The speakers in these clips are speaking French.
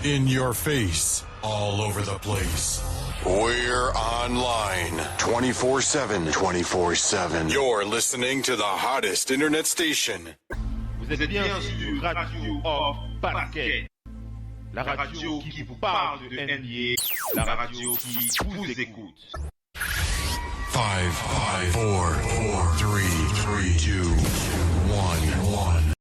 In your face, all over the place. We're online 24/7. 24/7. You're listening to the hottest internet station. Vous êtes bien sur Radio Hors Parquet. La radio qui vous parle de NBA. La radio qui vous écoute. 5, 4, 3, 2, 1.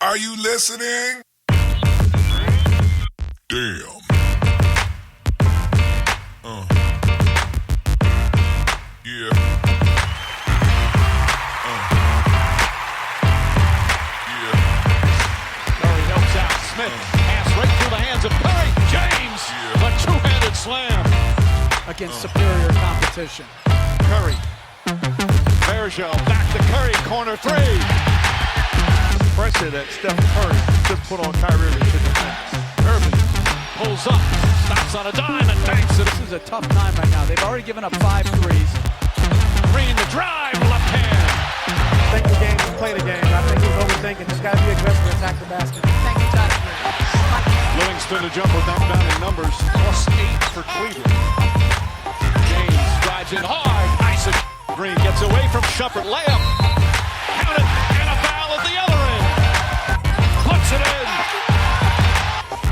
Are you listening? Damn. Yeah. Yeah. Curry helps out Smith. Pass right through the hands of Curry. James. Yeah. A two-handed slam. Against superior competition. Curry. Bergeau back to Curry. Corner three. Pressure that Steph Curry just put on Kyrie Irving shouldn't have. Irving pulls up, stops on a dime and banks it. This is a tough time right now. They've already given up 5 threes. Green the drive, left hand. Think the game, play the game. I think he's overthinking. Just got to be aggressive and attack the basket. Livingston, the jumper back down in numbers. +8 for Cleveland. James drives in hard. Nice. Green gets away from Shumpert. Layup. Count it. And a foul at the other end. Puts it in.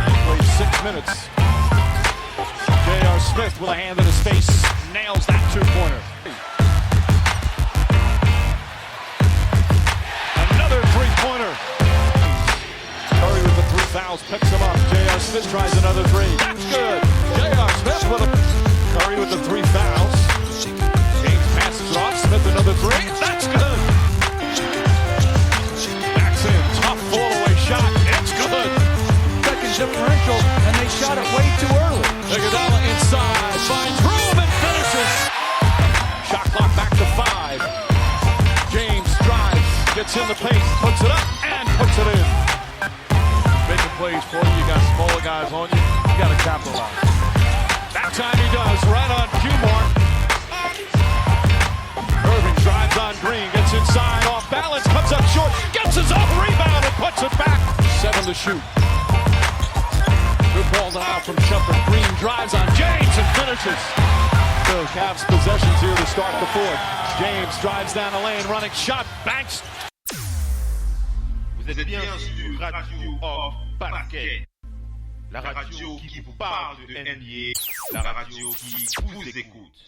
And played 6 minutes. J.R. Smith with a hand in his face. Nails that two-pointer. Another three-pointer. Curry with the 3 fouls, picks him up. J.R. Smith tries another three. That's good. J.R. Smith with a... Curry with the 3 fouls. James passes it off. Smith another 3. That's good. Backs in. Tough fall-away shot. It's good. Second differential, and they shot it way too early. Iguodala inside. Finds room and finishes. Shot clock back to 5. James drives. Gets in the paint. Puts it up and puts it in. Making plays for you. You got smaller guys on you. You got to capitalize. That time he does. Right on cue mark. Irving drives on Green. Gets inside. Off balance. Comes up short. Gets his own rebound and puts it back. 7 to shoot. Good ball out from Shumpert. Green drives on James and finishes. The Cavs possessions here to start the fourth. James drives down the lane. Running shot. Banks. Vous êtes bien sur Radio Hors Parquet. La radio qui vous parle de NBA. La radio qui vous écoute.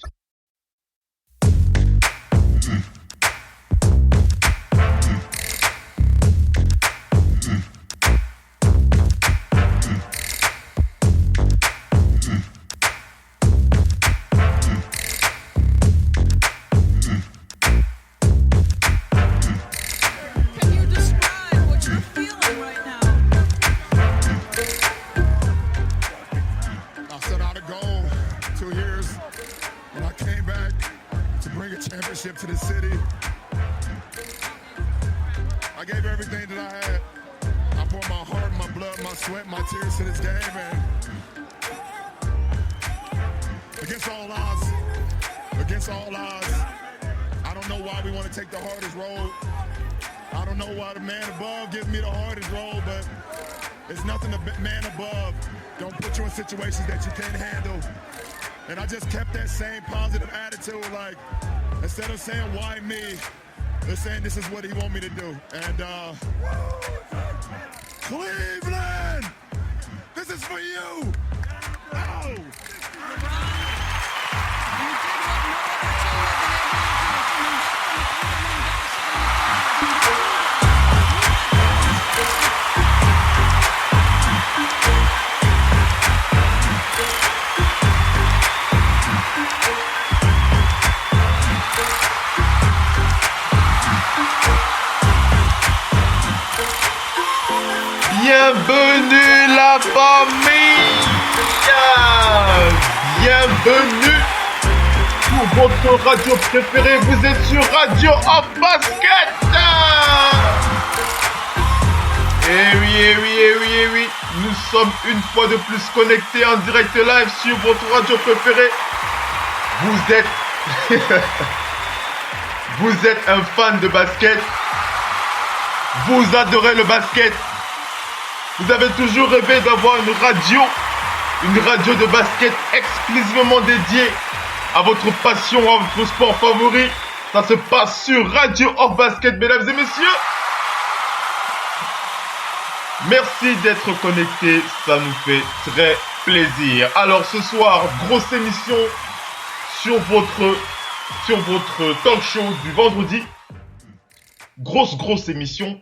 To the city. I gave everything that I had. I poured my heart, my blood, my sweat, my tears to this game, and against all odds, I don't know why we want to take the hardest road. I don't know why the man above gives me the hardest road, but it's nothing the man above don't put you in situations that you can't handle. And I just kept that same positive attitude, like, instead of saying, why me, they're saying this is what he want me to do. And Cleveland, this is for you. Oh. Bienvenue la famille. Bienvenue pour votre radio préférée. Vous êtes sur Radio Hors Basket. Eh oui. Nous sommes une fois de plus connectés en direct live sur votre radio préférée. Vous êtes vous êtes un fan de basket, vous adorez le basket, vous avez toujours rêvé d'avoir une radio de basket exclusivement dédiée à votre passion, à votre sport favori. Ça se passe sur Radio Off Basket, mesdames et messieurs. Merci d'être connectés, ça nous fait très plaisir. Alors ce soir, grosse émission sur votre talk show du vendredi. Grosse émission.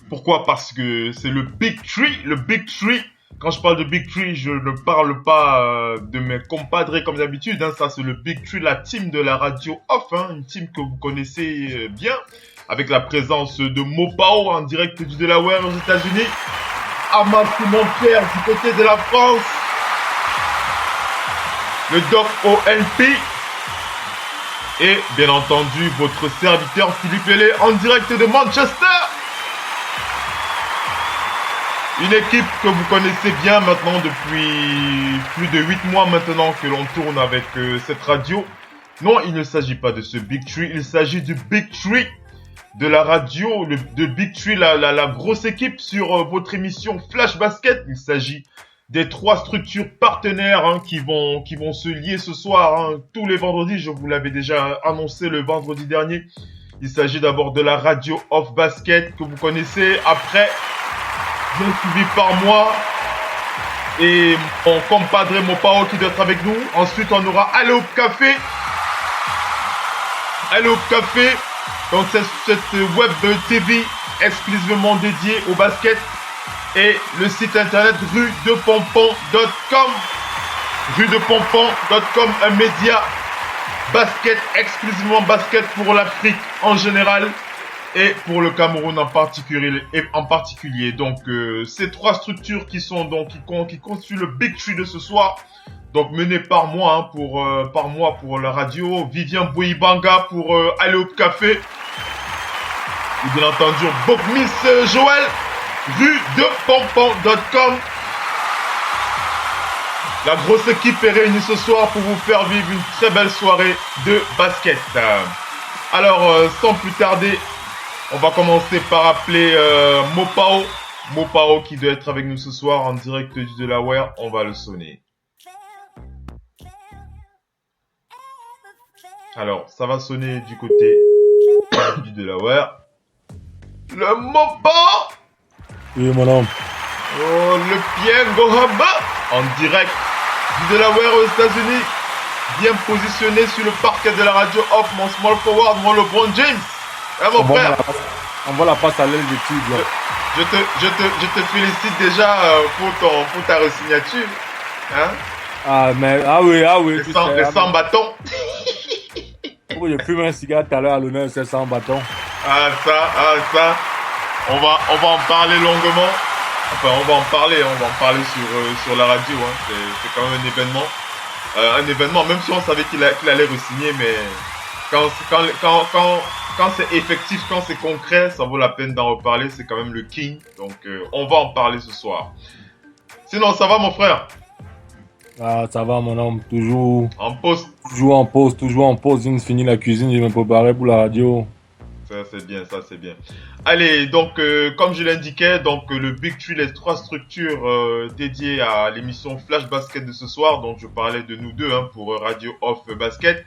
Pourquoi? Parce que c'est le Big Three. Le Big Three. Quand je parle de Big Three, je ne parle pas de mes compadres comme d'habitude. Hein. Ça, c'est le Big Three, la team de la radio Off. Hein. Une team que vous connaissez bien. Avec la présence de Mopao en direct du Delaware aux États-Unis. Amas Simon-Pierre du côté de la France. Le Doc OLP. Et bien entendu, votre serviteur Philippe Hellé en direct de Manchester. Une équipe que vous connaissez bien maintenant depuis plus de 8 mois maintenant que l'on tourne avec cette radio. Non, il ne s'agit pas de ce Big Three, il s'agit du Big Three de la radio, de Big Three, la grosse équipe sur votre émission Flash Basket. Il s'agit des 3 structures partenaires hein, qui vont se lier ce soir, hein, tous les vendredis. Je vous l'avais déjà annoncé le vendredi dernier. Il s'agit d'abord de la radio Off Basket que vous connaissez. Après, bien suivi par moi et mon compadre Mopao qui doit être avec nous. Ensuite, on aura Alley-Oop Café. Alley-Oop Café, donc cette web TV exclusivement dédiée au basket. Et le site internet ruedepompon.com. Ruedepompon.com, un média basket, exclusivement basket pour l'Afrique en général. Et pour le Cameroun en particulier. Donc, ces 3 structures qui constituent le Big Three de ce soir. Donc, mené par moi, hein, pour la radio. Vivien Bouyibanga pour Alley-Oop Café. Et bien entendu, Bob Miss Joël, ruedepompon.com. La grosse équipe est réunie ce soir pour vous faire vivre une très belle soirée de basket. Alors, sans plus tarder, on va commencer par appeler Mopao. Mopao qui doit être avec nous ce soir en direct du Delaware. On va le sonner. Alors, ça va sonner du côté du Delaware. Le Mopao! Oui, mon homme. Oh, le Pierre Gohaba en direct du Delaware aux États-Unis. Bien positionné sur le parquet de la radio Off, mon small forward, mon LeBron James. Mon frère. On voit la passe à l'aile du tigre. Je te félicite déjà pour ta resignature. Hein? Ah oui. Les 100 bâtons. Oh, j'ai fumé un cigare tout à l'heure à l'honneur, c'est 100 bâtons. Ça. On va en parler longuement. Enfin, on va en parler sur la radio. Hein. C'est quand même un événement, même si on savait qu'il allait re-signer, mais quand c'est effectif, quand c'est concret, ça vaut la peine d'en reparler. C'est quand même le king. Donc, on va en parler ce soir. Sinon, ça va, mon frère? Ah, ça va, mon homme. Toujours en pause. Toujours en pause. J'ai fini la cuisine, je vais me préparer pour la radio. Ça, c'est bien. Allez, donc, comme je l'indiquais, donc, le Big Three, les 3 structures dédiées à l'émission Flash Basket de ce soir. Donc, je parlais de nous deux, hein, pour Radio Off Basket.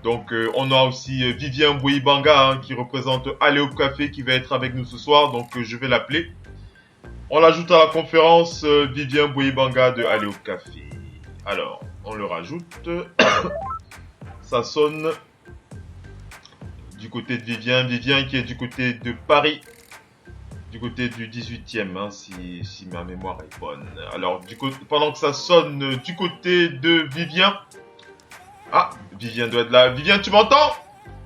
Donc, on a aussi Vivien Bouyibanga, hein, qui représente Alley-Oop Café, qui va être avec nous ce soir. Donc, je vais l'appeler. On l'ajoute à la conférence, Vivien Bouyibanga de Alley-Oop Café. Alors, on le rajoute. Ça sonne du côté de Vivien qui est du côté de Paris, du côté du 18e, hein, si ma mémoire est bonne. Alors, pendant que ça sonne du côté de Vivien. Ah, Vivien doit être là. Vivien, tu m'entends?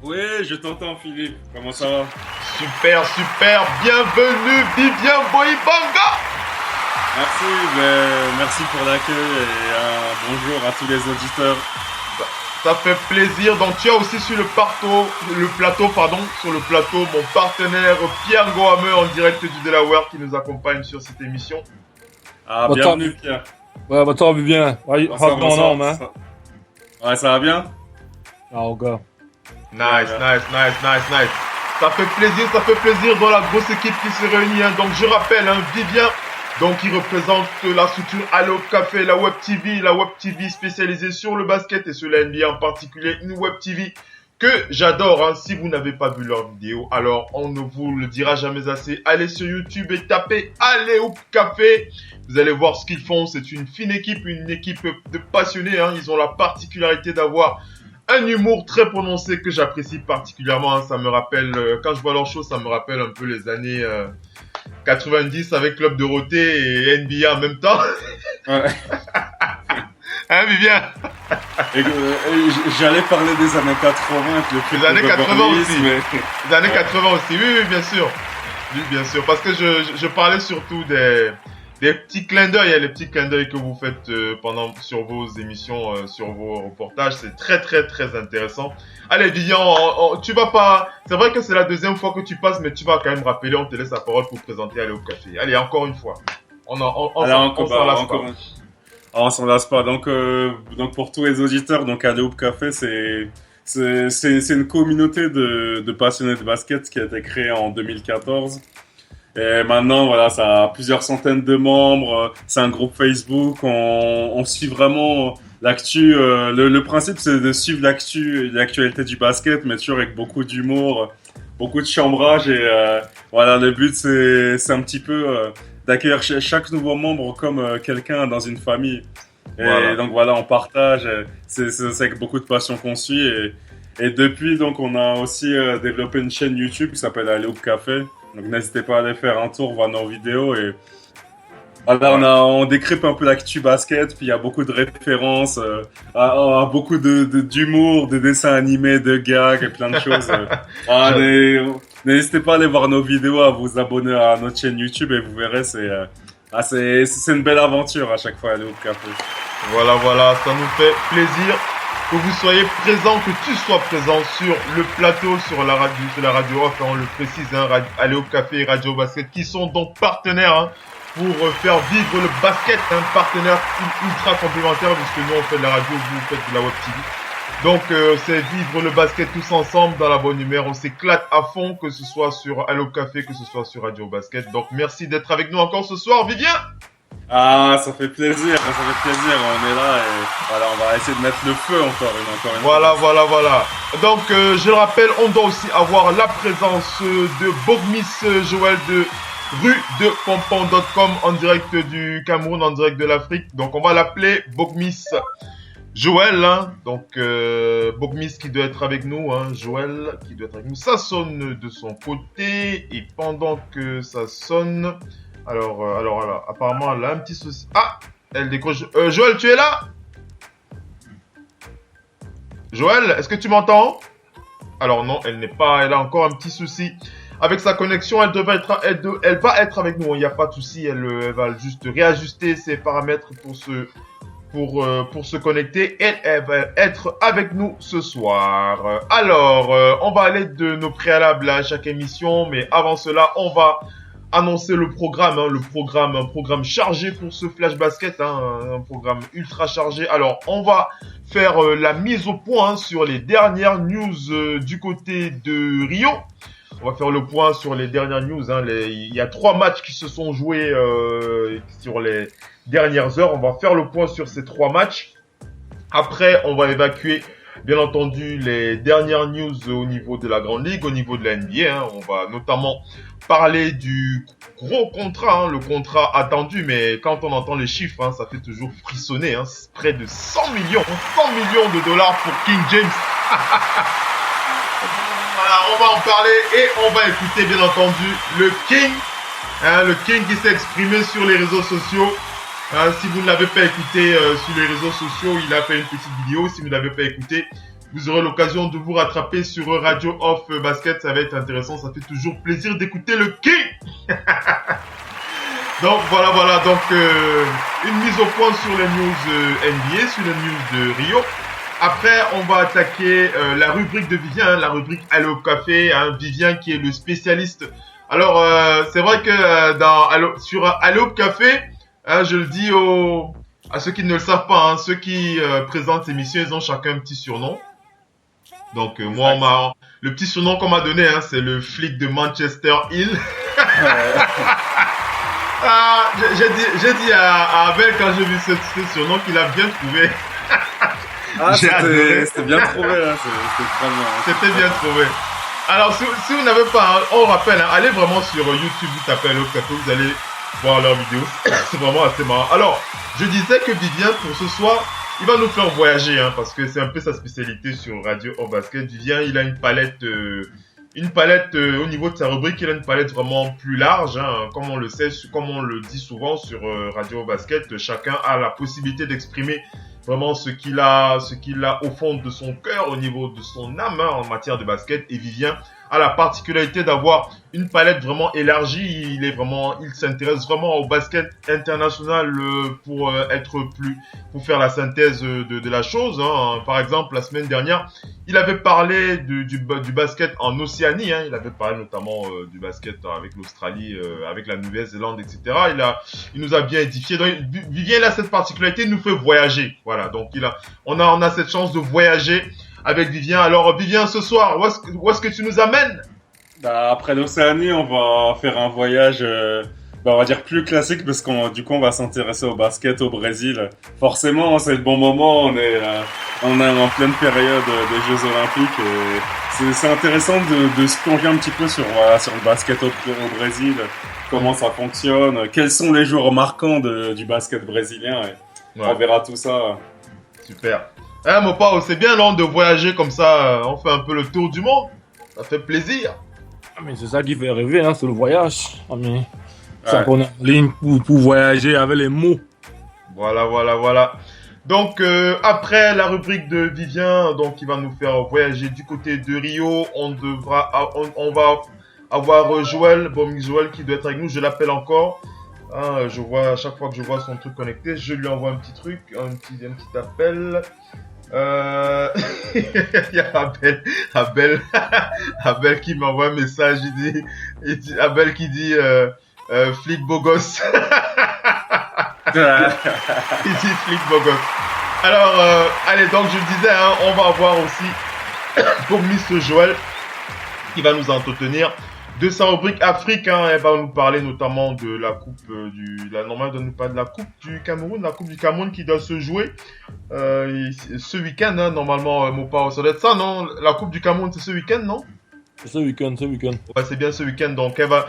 Oui, je t'entends, Philippe. Comment ça va? Super. Bienvenue, Vivien Bouyibanga. Merci pour l'accueil et bonjour à tous les auditeurs. Ça fait plaisir. Donc tu as aussi sur le plateau, mon partenaire Pierre Gohameux en direct du Delaware qui nous accompagne sur cette émission. Ah, bienvenue Pierre. Ouais, bonsoir Vivien. Ouais, ça va bien? Ah, ok. Nice. Ça fait plaisir dans la grosse équipe qui se réunit. Hein. Donc je rappelle, hein, Vivien, donc il représente la structure Allo Café, la Web TV spécialisée sur le basket et sur la NBA en particulier, une Web TV que j'adore. Hein. Si vous n'avez pas vu leur vidéo, alors on ne vous le dira jamais assez. Allez sur YouTube et tapez Allo Café. Vous allez voir ce qu'ils font. C'est une fine équipe, une équipe de passionnés. Hein. Ils ont la particularité d'avoir un humour très prononcé que j'apprécie particulièrement. Hein. Ça me rappelle, quand je vois leur show, ça me rappelle un peu les années 90 avec Club Dorothée et NBA en même temps. Ouais. Hein, Vivien? J'allais parler des années 80. Les années 80 aussi. Mais... Les années 80 aussi, oui, bien sûr. Oui, bien sûr. Parce que je parlais surtout des petits clins d'œil, les petits clins d'œil que vous faites sur vos émissions, sur vos reportages. C'est très, très, très intéressant. Allez, Vivien, tu vas pas... C'est vrai que c'est la deuxième fois que tu passes, mais tu vas quand même rappeler, on te laisse la parole pour présenter Aller au Café. Allez, encore une fois. On s'en lasse pas. Donc pour tous les auditeurs, donc Aller au Café, c'est une communauté de passionnés de basket qui a été créée en 2014. Et maintenant, voilà, ça a plusieurs centaines de membres. C'est un groupe Facebook. On suit vraiment l'actu. Le principe, c'est de suivre l'actualité du basket, mais toujours avec beaucoup d'humour, beaucoup de chambrage. Et voilà, le but, c'est un petit peu d'accueillir chaque nouveau membre comme quelqu'un dans une famille. Et voilà. Donc voilà, on partage. C'est avec beaucoup de passion qu'on suit. Et depuis, donc, on a aussi développé une chaîne YouTube qui s'appelle Aller au Café. Donc n'hésitez pas à aller faire un tour, voir nos vidéos et voilà, on décrypte un peu l'actu basket, puis il y a beaucoup de références à beaucoup d'humour, de dessins animés, de gags et plein de choses. N'hésitez pas à aller voir nos vidéos, à vous abonner à notre chaîne YouTube et vous verrez, c'est une belle aventure à chaque fois aller au café. Voilà, ça nous fait plaisir que vous soyez présent, que tu sois présent sur le plateau, sur la radio off, on le précise, hein, Aller au Café et Radio Basket, qui sont donc partenaires hein, pour faire vivre le basket, un partenaire ultra complémentaire, puisque nous on fait de la radio, vous faites de la Web TV. Donc c'est vivre le basket tous ensemble dans la bonne humeur, on s'éclate à fond, que ce soit sur Aller au Café, que ce soit sur Radio Basket. Donc merci d'être avec nous encore ce soir, Vivien. Ah, ça fait plaisir, on est là et voilà, on va essayer de mettre le feu encore une fois. Voilà. Donc, je le rappelle, on doit aussi avoir la présence de Bogmis Joël de rue de Pompon.com en direct du Cameroun, en direct de l'Afrique. Donc, on va l'appeler Bogmis Joël, hein. Donc, Bogmis qui doit être avec nous, hein. Joël qui doit être avec nous. Ça sonne de son côté et pendant que ça sonne... Alors, apparemment, elle a un petit souci. Ah, elle décroche. Joël, tu es là? Joël, est-ce que tu m'entends? Alors non, elle n'est pas. Elle a encore un petit souci avec sa connexion. Elle va être avec nous. Il n'y a pas de souci. Elle va juste réajuster ses paramètres pour se connecter. Elle va être avec nous ce soir. Alors, on va aller de nos préalables à chaque émission, mais avant cela, on va annoncer le programme, hein, un programme chargé pour ce Flash Basket, hein, un programme ultra chargé. Alors, on va faire la mise au point hein, sur les dernières news du côté de Rio. On va faire le point sur les dernières news. Hein, il y a 3 matchs qui se sont joués sur les dernières heures. On va faire le point sur ces 3 matchs. Après, on va évacuer, bien entendu, les dernières news au niveau de la Grande Ligue, au niveau de la NBA. Hein. On va notamment parler du gros contrat, hein, le contrat attendu, mais quand on entend les chiffres, hein, ça fait toujours frissonner. Hein, près de 100 millions de dollars pour King James. Voilà, on va en parler et on va écouter bien entendu le King qui s'est exprimé sur les réseaux sociaux. Si vous ne l'avez pas écouté sur les réseaux sociaux, il a fait une petite vidéo. Si vous ne l'avez pas écouté, vous aurez l'occasion de vous rattraper sur Radio Off Basket. Ça va être intéressant. Ça fait toujours plaisir d'écouter le King. Donc voilà. Donc une mise au point sur les news NBA, sur les news de Rio. Après, on va attaquer la rubrique de Vivien, hein, la rubrique Aller au Café. Hein, Vivien qui est le spécialiste. Alors, c'est vrai que sur Aller au Café, hein, je le dis à ceux qui ne le savent pas, hein, ceux qui présentent l'émission, ils ont chacun un petit surnom. Donc moi, le petit surnom qu'on m'a donné, hein, c'est le flic de Manchester Hill. J'ai dit à Abel quand j'ai vu ce surnom qu'il a bien trouvé. C'était bien trouvé, hein, c'était bien trouvé. Alors si vous n'avez pas, on rappelle, hein, allez vraiment sur YouTube, vous tapez Hello Café, vous allez voir leurs vidéos. C'est vraiment assez marrant. Alors, je disais que Vivien, pour ce soir, il va nous faire voyager, hein, parce que c'est un peu sa spécialité sur Radio Hors Basket. Vivien, il a une palette au niveau de sa rubrique, il a une palette vraiment plus large, hein, comme on le sait, comme on le dit souvent sur Radio Hors Basket. Chacun a la possibilité d'exprimer vraiment ce qu'il a au fond de son cœur, au niveau de son âme, hein, en matière de basket. Et Vivien a la particularité d'avoir une palette vraiment élargie. Il s'intéresse vraiment au basket international pour faire la synthèse de la chose, hein. Par exemple, la semaine dernière, il avait parlé du basket en Océanie, hein. Il avait parlé notamment du basket avec l'Australie, avec la Nouvelle-Zélande, etc. Il nous a bien édifié. Donc, Vivien, il a cette particularité, il nous fait voyager. Voilà, donc on a cette chance de voyager avec Vivien. Alors Vivien, ce soir, où est-ce que tu nous amènes? Après l'Océanie, on va faire un voyage, on va dire plus classique, parce qu'on va s'intéresser au basket au Brésil. Forcément, c'est le bon moment, on est en pleine période des Jeux Olympiques. Et c'est intéressant de se plonger un petit peu sur le basket au Brésil, comment ça fonctionne, quels sont les joueurs marquants du basket brésilien. Et on verra tout ça. Super. Mon Pao, c'est bien non de voyager comme ça, on fait un peu le tour du monde, ça fait plaisir. Mais c'est ça qui fait rêver, hein, c'est le voyage. Ça qu'on a en ligne pour voyager avec les mots. Voilà. Donc après la rubrique de Vivien, donc il va nous faire voyager du côté de Rio, on va avoir Joël qui doit être avec nous, je l'appelle encore. Hein, je vois à chaque fois que je vois son truc connecté, je lui envoie un petit truc, un petit appel. Il y a Abel qui m'envoie un message, il dit Abel qui dit flic beau gosse. Il dit flic beau gosse. Alors allez, donc je le disais, hein, on va avoir aussi pour Miss Joël qui va nous entretenir de sa rubrique Afrique, hein. Elle va nous parler notamment de la coupe normalement elle doit nous parler de la coupe du Cameroun, qui doit se jouer ce week-end, hein, normalement. Mopa, ça doit être ça, non? La coupe du Cameroun, c'est ce week-end, non? C'est ce week-end. Ouais, c'est bien ce week-end, donc elle va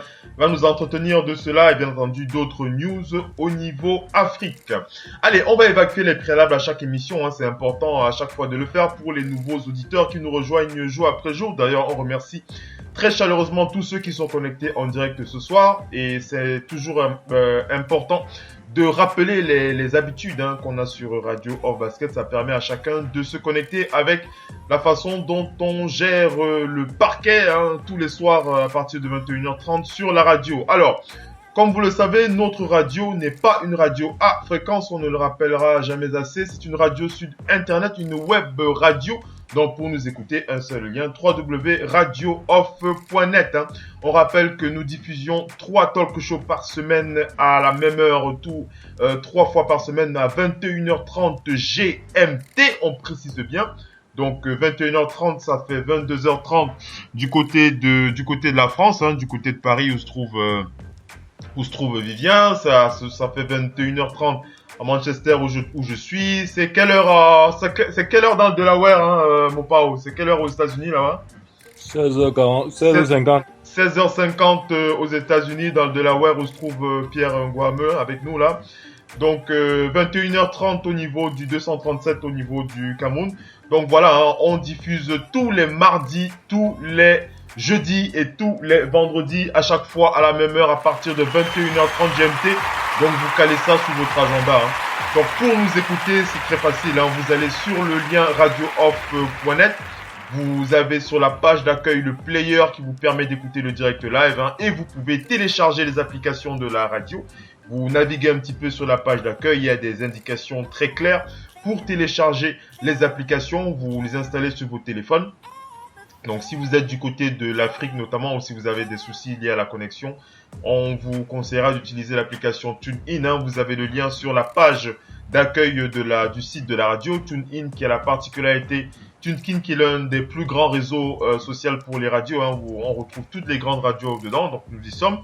nous entretenir de cela et bien entendu d'autres news au niveau Afrique. Allez, on va évacuer les préalables à chaque émission, hein. C'est important à chaque fois de le faire pour les nouveaux auditeurs qui nous rejoignent jour après jour. D'ailleurs, on remercie très chaleureusement tous ceux qui sont connectés en direct ce soir, et c'est toujours important de rappeler les habitudes, hein, qu'on a sur Radio Hors Basket. Ça permet à chacun de se connecter avec la façon dont on gère le parquet, hein, tous les soirs à partir de 21h30 sur la radio. Alors, comme vous le savez, notre radio n'est pas une radio à fréquence, on ne le rappellera jamais assez. C'est une radio sur Internet, une web radio. Donc pour nous écouter, un seul lien, www.radiooff.net, hein. On rappelle que nous diffusions 3 talk shows par semaine à la même heure, 3 fois par semaine à 21h30 GMT, on précise bien. Donc 21h30, ça fait 22h30 du côté de la France, hein, du côté de Paris où se trouve Vivien. Ça fait 21h30 à Manchester où je suis. C'est quelle heure dans le Delaware, hein, mon Pao? C'est quelle heure aux États-Unis là-bas? 16h50. 16h50 aux États-Unis dans le Delaware où se trouve Pierre Ngouameux avec nous là. Donc 21h30 au niveau du 237 au niveau du Cameroun. Donc voilà, hein, on diffuse tous les mardis, tous les jeudis et tous les vendredis à chaque fois à la même heure à partir de 21h30 GMT. Donc vous calez ça sous votre agenda, hein. Donc pour nous écouter, c'est très facile, hein. Vous allez sur le lien radiooff.net. Vous avez sur la page d'accueil le player qui vous permet d'écouter le direct live, hein, et vous pouvez télécharger les applications de la radio. Vous naviguez un petit peu sur la page d'accueil, il y a des indications très claires pour télécharger les applications. Vous les installez sur vos téléphones. Donc si vous êtes du côté de l'Afrique notamment, ou si vous avez des soucis liés à la connexion, on vous conseillera d'utiliser l'application TuneIn, hein. Vous avez le lien sur la page d'accueil du site de la radio, TuneIn, qui a la particularité, TuneIn qui est l'un des plus grands réseaux sociaux pour les radios, hein, où on retrouve toutes les grandes radios dedans, donc nous y sommes.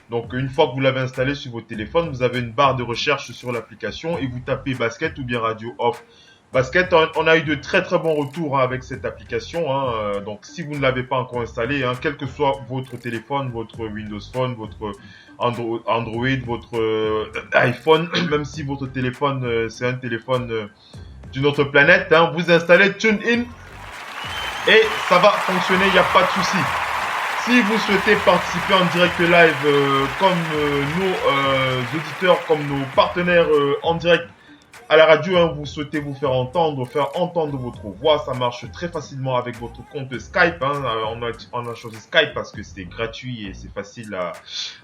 Donc une fois que vous l'avez installé sur votre téléphone, vous avez une barre de recherche sur l'application et vous tapez basket ou bien radio off. Basket, on a eu de très très bons retours, hein, avec cette application, hein, donc si vous ne l'avez pas encore installée, hein, quel que soit votre téléphone, votre Windows Phone, votre Android, votre iPhone, même si votre téléphone c'est un téléphone d'une autre planète, hein, vous installez TuneIn et ça va fonctionner, il n'y a pas de souci. Si vous souhaitez participer en direct live comme nos auditeurs, comme nos partenaires en direct à la radio, hein, vous souhaitez vous faire entendre votre voix, ça marche très facilement avec votre compte Skype, hein. On a choisi Skype parce que c'est gratuit et c'est facile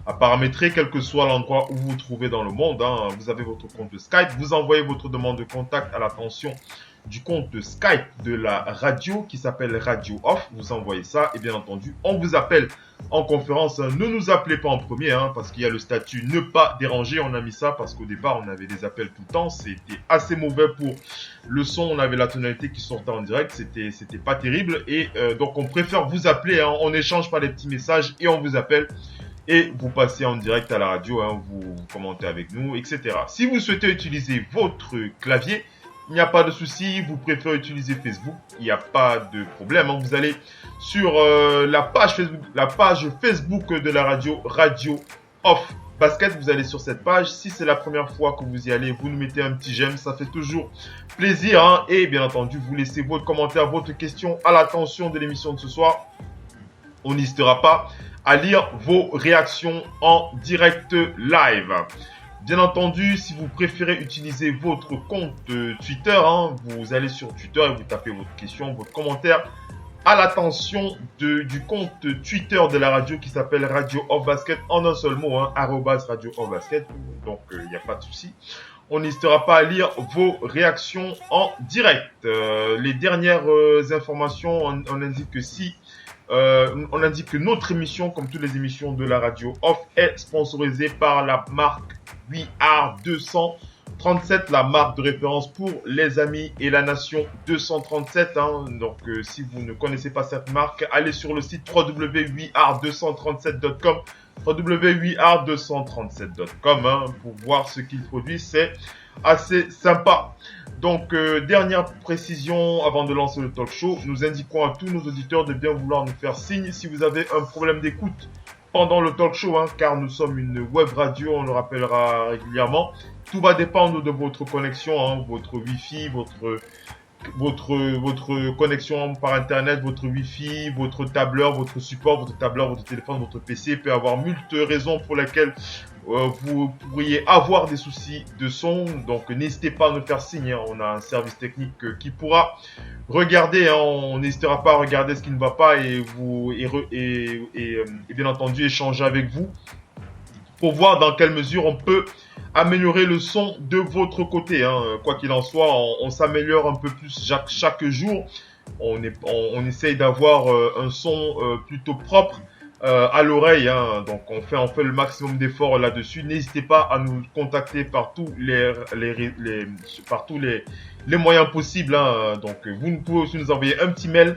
à paramétrer, quel que soit l'endroit où vous vous trouvez dans le monde, hein. Vous avez votre compte Skype, vous envoyez votre demande de contact à l'attention du compte Skype de la radio qui s'appelle Radio Off, vous envoyez ça et bien entendu on vous appelle en conférence. Ne nous appelez pas en premier, hein, parce qu'il y a le statut ne pas déranger, on a mis ça parce qu'au départ on avait des appels tout le temps, c'était assez mauvais pour le son, on avait la tonalité qui sortait en direct, c'était pas terrible et donc on préfère vous appeler, hein, on n'échange pas des petits messages et on vous appelle et vous passez en direct à la radio, hein, vous commentez avec nous, etc. Si vous souhaitez utiliser votre clavier, il n'y a pas de souci, vous préférez utiliser Facebook, il n'y a pas de problème, hein. Vous allez sur la page Facebook de la radio, Radio Off Basket, vous allez sur cette page. Si c'est la première fois que vous y allez, vous nous mettez un petit j'aime, ça fait toujours plaisir, hein. Et bien entendu, vous laissez votre commentaire, votre question à l'attention de l'émission de ce soir. On n'hésitera pas à lire vos réactions en direct live. Bien entendu, si vous préférez utiliser votre compte Twitter, hein, vous allez sur Twitter et vous tapez votre question, votre commentaire à l'attention du compte Twitter de la radio qui s'appelle Radio Off Basket en un seul mot, hein, @Radio Off Basket. Donc il n'y a pas de souci. On n'hésitera pas à lire vos réactions en direct. Les dernières informations, on indique que on indique que notre émission, comme toutes les émissions de la radio Off, est sponsorisée par la marque We Are 237, la marque de référence pour les amis et la nation 237. Hein. Donc, si vous ne connaissez pas cette marque, allez sur le site www.weare237.com, www.weare237.com, hein, pour voir ce qu'ils produisent. C'est assez sympa. Donc, dernière précision avant de lancer le talk show, nous indiquons à tous nos auditeurs de bien vouloir nous faire signe si vous avez un problème d'écoute pendant le talk show, hein, car nous sommes une web radio, on le rappellera régulièrement. Tout va dépendre de votre connexion, hein, votre Wi-Fi, votre connexion par Internet, votre Wi-Fi, votre tableur, votre support, votre tableur, votre téléphone, votre PC peut avoir moult raisons pour lesquelles vous pourriez avoir des soucis de son. Donc n'hésitez pas à nous faire signe, hein. On a un service technique qui pourra regarder, hein. On n'hésitera pas à regarder ce qui ne va pas et bien entendu échanger avec vous pour voir dans quelle mesure on peut améliorer le son de votre côté, hein. Quoi qu'il en soit, on s'améliore un peu plus chaque jour. On essaye d'avoir un son plutôt propre à l'oreille, hein. Donc on fait le maximum d'efforts là-dessus. N'hésitez pas à nous contacter par tous les moyens possibles, hein. Donc vous pouvez aussi nous envoyer un petit mail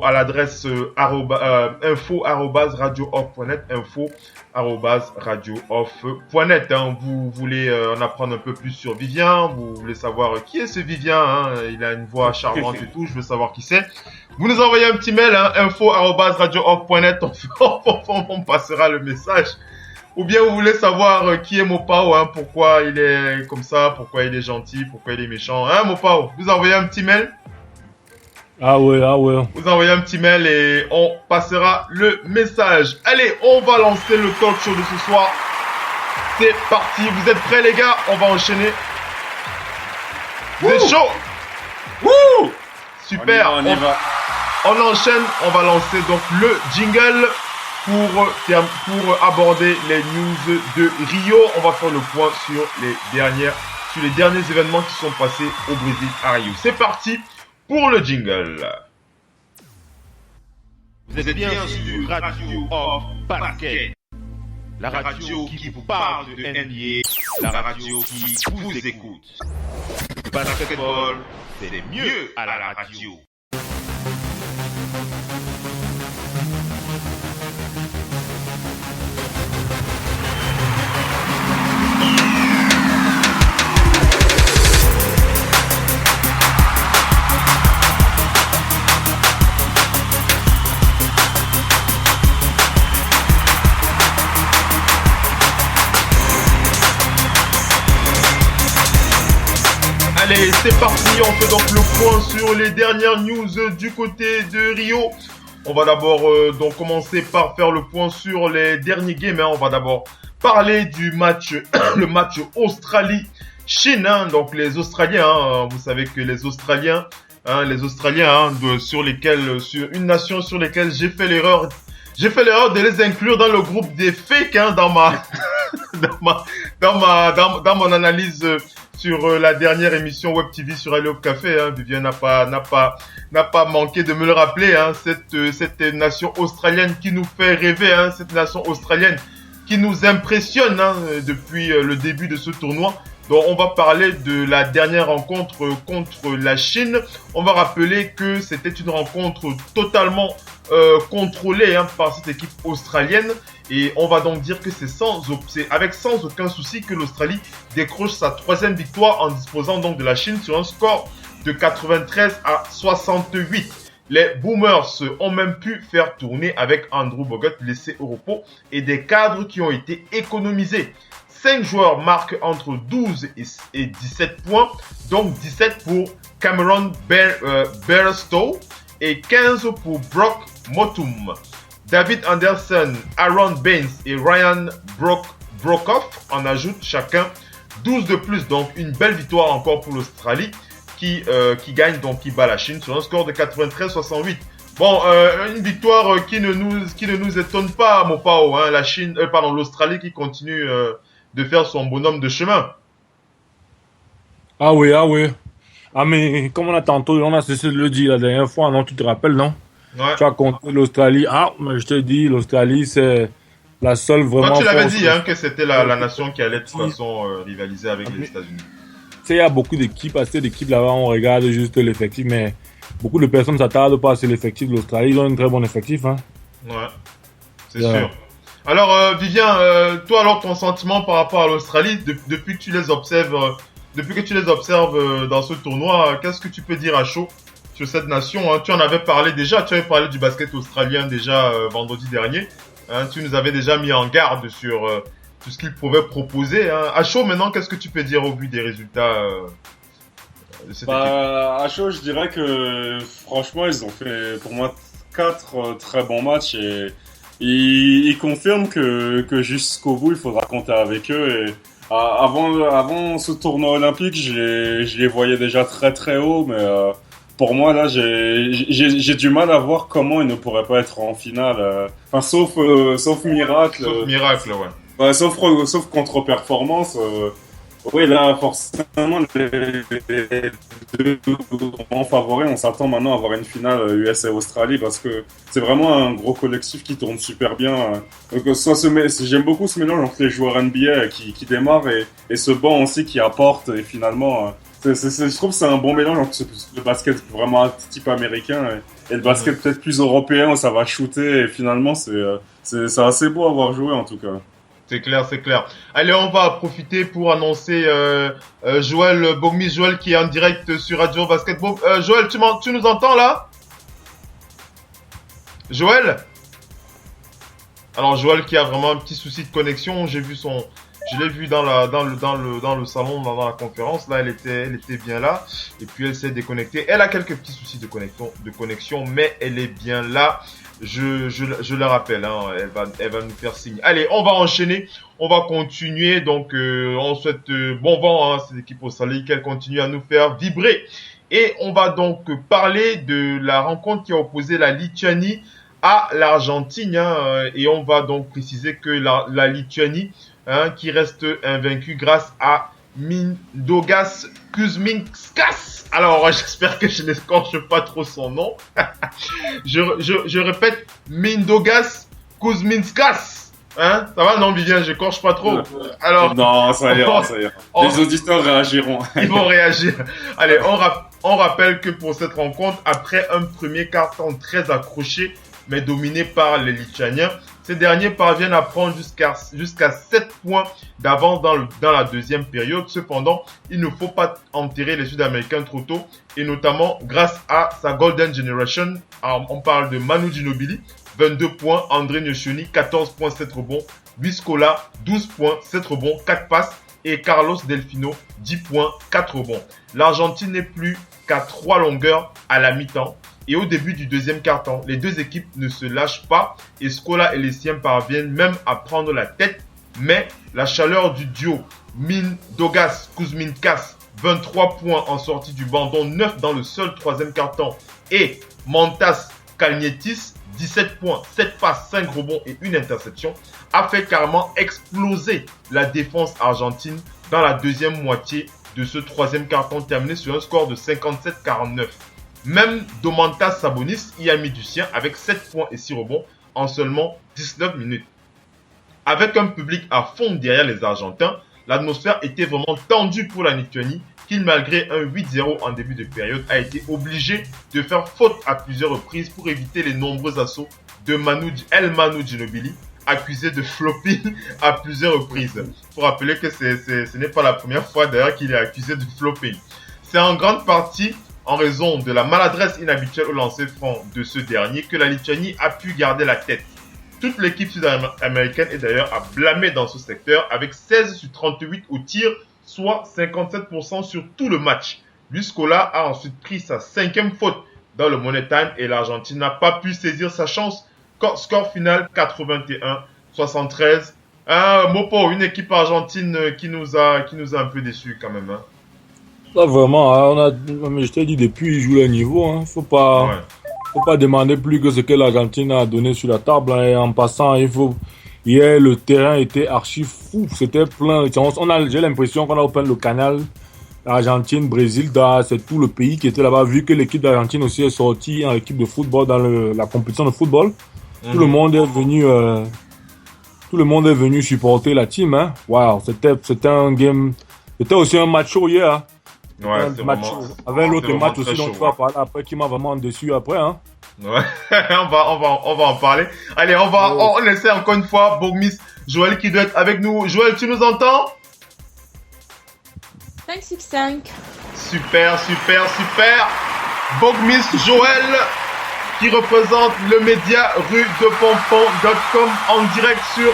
à l'adresse info@radiooff.net, info@radiooff.net, hein. Vous voulez en apprendre un peu plus sur Vivien, vous voulez savoir qui est ce Vivien, hein. Il a une voix charmante et tout, je veux savoir qui c'est. Vous nous envoyez un petit mail, hein, info@radiooff.net, on passera le message. Ou bien vous voulez savoir qui est Mopao, hein, pourquoi il est comme ça, pourquoi il est gentil, pourquoi il est méchant, hein, Mopao, vous envoyez un petit mail. Ah ouais. Vous envoyez un petit mail et on passera le message. Allez, on va lancer le talk show de ce soir. C'est parti. Vous êtes prêts, les gars? On va enchaîner. Vous êtes chaud? Wouh! Super. On y va. On enchaîne. On va lancer donc le jingle pour aborder les news de Rio. On va faire le point sur les derniers événements qui sont passés au Brésil à Rio. C'est parti pour le jingle. Vous êtes bien sur Radio Off Basket. La radio qui vous parle de NBA, la radio qui vous écoute. Basketball, c'est mieux à la radio. Allez, c'est parti, on fait donc le point sur les dernières news du côté de Rio. On va d'abord donc commencer par faire le point sur les derniers games. On va d'abord parler du match, le match Australie-Chine. Donc les Australiens, vous savez que les Australiens, sur une nation sur lesquelles j'ai fait l'erreur de les inclure dans le groupe des fakes, dans mon analyse sur la dernière émission Web TV sur Alley Up Café. Vivien n'a pas manqué de me le rappeler. Cette nation australienne qui nous fait rêver, cette nation australienne qui nous impressionne depuis le début de ce tournoi. Donc on va parler de la dernière rencontre contre la Chine. On va rappeler que c'était une rencontre totalement contrôlée par cette équipe australienne. Et on va donc dire que c'est avec sans aucun souci que l'Australie décroche sa 3e victoire en disposant donc de la Chine sur un score de 93-68. Les Boomers ont même pu faire tourner avec Andrew Bogut blessé au repos et des cadres qui ont été économisés. 5 joueurs marquent entre 12 et 17 points, donc 17 pour Cameron Bairstow et 15 pour Brock Motum. David Anderson, Aaron Baines et Ryan Broekhoff en ajoutent chacun 12 de plus. Donc une belle victoire encore pour l'Australie qui gagne, donc qui bat la Chine sur un score de 93-68. Bon, une victoire qui ne nous étonne pas, Mopao, l'Australie qui continue de faire son bonhomme de chemin. Ah oui. Ah mais comme on a cessé de le dire la dernière fois, non, tu te rappelles, non? Ouais. Tu as compté l'Australie. Ah, mais je te dis, l'Australie, c'est la seule vraiment... tu l'avais dit, que c'était la nation qui allait de toute façon rivaliser avec les États-Unis. Tu sais, il y a beaucoup d'équipes, assez d'équipes là-bas, on regarde juste l'effectif, mais beaucoup de personnes ne s'attardent pas sur l'effectif de l'Australie. Ils ont un très bon effectif, Ouais, c'est sûr. Alors, Vivien, toi, alors, ton sentiment par rapport à l'Australie, depuis que tu les observes dans ce tournoi, qu'est-ce que tu peux dire à chaud sur cette nation? Tu en avais parlé déjà, tu avais parlé du basket australien déjà vendredi dernier. Tu nous avais déjà mis en garde sur ce qu'ils pouvaient proposer. À chaud, maintenant, qu'est-ce que tu peux dire au vu des résultats de cette équipe? À chaud, je dirais que franchement, ils ont fait pour moi 4 très bons matchs et ils confirment que jusqu'au bout, il faudra compter avec eux. Et avant ce tournoi olympique, je les voyais déjà très très haut, mais pour moi, là, j'ai du mal à voir comment ils ne pourraient pas être en finale. Sauf miracle. Sauf miracle, ouais. Sauf contre-performance. Oui, là, forcément, les deux grands favoris, on s'attend maintenant à avoir une finale US et Australie parce que c'est vraiment un gros collectif qui tourne super bien. J'aime beaucoup ce mélange entre les joueurs NBA qui démarrent et ce banc aussi qui apporte et finalement... je trouve que c'est un bon mélange entre le basket vraiment type américain et le basket peut-être plus européen où ça va shooter et finalement c'est assez beau à voir jouer en tout cas. C'est clair. Allez, on va profiter pour annoncer Joël Bogmis, Joël qui est en direct sur Radio Basketball. Joël, tu nous entends là? Joël? Alors Joël qui a vraiment un petit souci de connexion, je l'ai vu dans le salon, dans la conférence. Là, elle était bien là. Et puis, elle s'est déconnectée. Elle a quelques petits soucis de connexion, mais elle est bien là. Je le rappelle, elle va nous faire signe. Allez, on va enchaîner. On va continuer. Donc, on souhaite bon vent à cette équipe australienne, qu'elle continue à nous faire vibrer. Et on va donc parler de la rencontre qui a opposé la Lituanie à l'Argentine. Et on va donc préciser que la Lituanie, qui reste invaincue grâce à Mindaugas Kuzminskas. Alors, j'espère que je n'escorche pas trop son nom. Je répète, Mindaugas Kuzminskas. Hein? Ça va, non, Vivien, je corche pas trop. Alors. Non, ça ira. Les auditeurs réagiront. Ils vont réagir. Allez, on rappelle que pour cette rencontre, après un premier quart-temps très accroché, mais dominé par les Lituaniens, ces derniers parviennent à prendre jusqu'à 7 points d'avance dans la deuxième période. Cependant, il ne faut pas enterrer les Sud-Américains trop tôt, et notamment grâce à sa Golden Generation. Alors, on parle de Manu Ginobili, 22 points, André Nocioni, 14 points, 7 rebonds, Luis Scola, 12 points, 7 rebonds, 4 passes, et Carlos Delfino, 10 points, 4 rebonds. L'Argentine n'est plus qu'à 3 longueurs à la mi-temps. Et au début du deuxième quart-temps, les deux équipes ne se lâchent pas et Scola et les siens parviennent même à prendre la tête. Mais la chaleur du duo Dogas-Kuzminkas, 23 points en sortie du banc, dont 9 dans le seul troisième quart-temps, et Montas-Kalnietis, 17 points, 7 passes, 5 rebonds et une interception, a fait carrément exploser la défense argentine dans la deuxième moitié de ce troisième quart-temps terminé sur un score de 57-49. Même Domantas Sabonis y a mis du sien avec 7 points et 6 rebonds en seulement 19 minutes. Avec un public à fond derrière les Argentins, l'atmosphère était vraiment tendue pour la Lituanie qui, malgré un 8-0 en début de période, a été obligé de faire faute à plusieurs reprises pour éviter les nombreux assauts de Manu Ginobili, accusé de flopping à plusieurs reprises. Il faut rappeler que ce n'est pas la première fois d'ailleurs qu'il est accusé de flopping. C'est en grande partie en raison de la maladresse inhabituelle au lancer franc de ce dernier que la Lituanie a pu garder la tête. Toute l'équipe sud-américaine est d'ailleurs à blâmer dans ce secteur avec 16 sur 38 au tir, soit 57% sur tout le match. Luis Scola a ensuite pris sa 5e faute dans le Money Time et l'Argentine n'a pas pu saisir sa chance. Score final 81-73. Mopo, une équipe argentine qui nous a un peu déçus quand même. Hein. Là, vraiment, mais je t'ai dit depuis, ils jouent le niveau. Hein. Faut pas demander plus que ce que l'Argentine a donné sur la table. Hein. Et en passant, hier, le terrain était archi fou. C'était plein. J'ai l'impression qu'on a ouvert le canal Argentine, Brésil. C'est tout le pays qui était là-bas. Vu que l'équipe d'Argentine aussi est sortie en équipe de football dans la compétition de football. Tout le monde est venu supporter la team. Hein. Wow, c'était un game. C'était aussi un match chaud hier. Hein. Ouais, avec l'autre match aussi dont tu vas parler après qui m'a vraiment déçu après. Hein. Ouais, on va en parler. Allez, on essaie encore une fois Bogmis, Joël qui doit être avec nous. Joël, tu nous entends? 565. Super. Bogmis Joël qui représente le média rudepompon.com en direct sur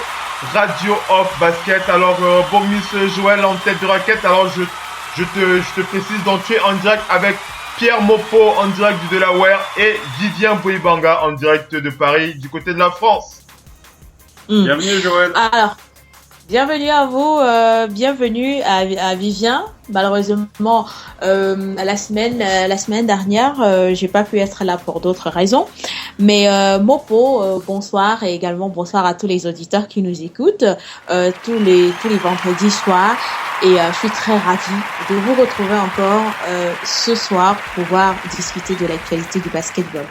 Radio Off Basket. Alors, Bogmis Joël en tête de raquette. Alors, je te précise, donc tu es en direct avec Pierre Mopo en direct du Delaware et Vivien Boibanga en direct de Paris du côté de la France. Bienvenue Joël. Alors, bienvenue à vous, bienvenue à Vivien. Malheureusement, la semaine dernière, j'ai pas pu être là pour d'autres raisons. Mais Mopo, bonsoir et également bonsoir à tous les auditeurs qui nous écoutent tous les vendredis soirs. Et je suis très ravie de vous retrouver encore ce soir pour pouvoir discuter de l'actualité du basketball.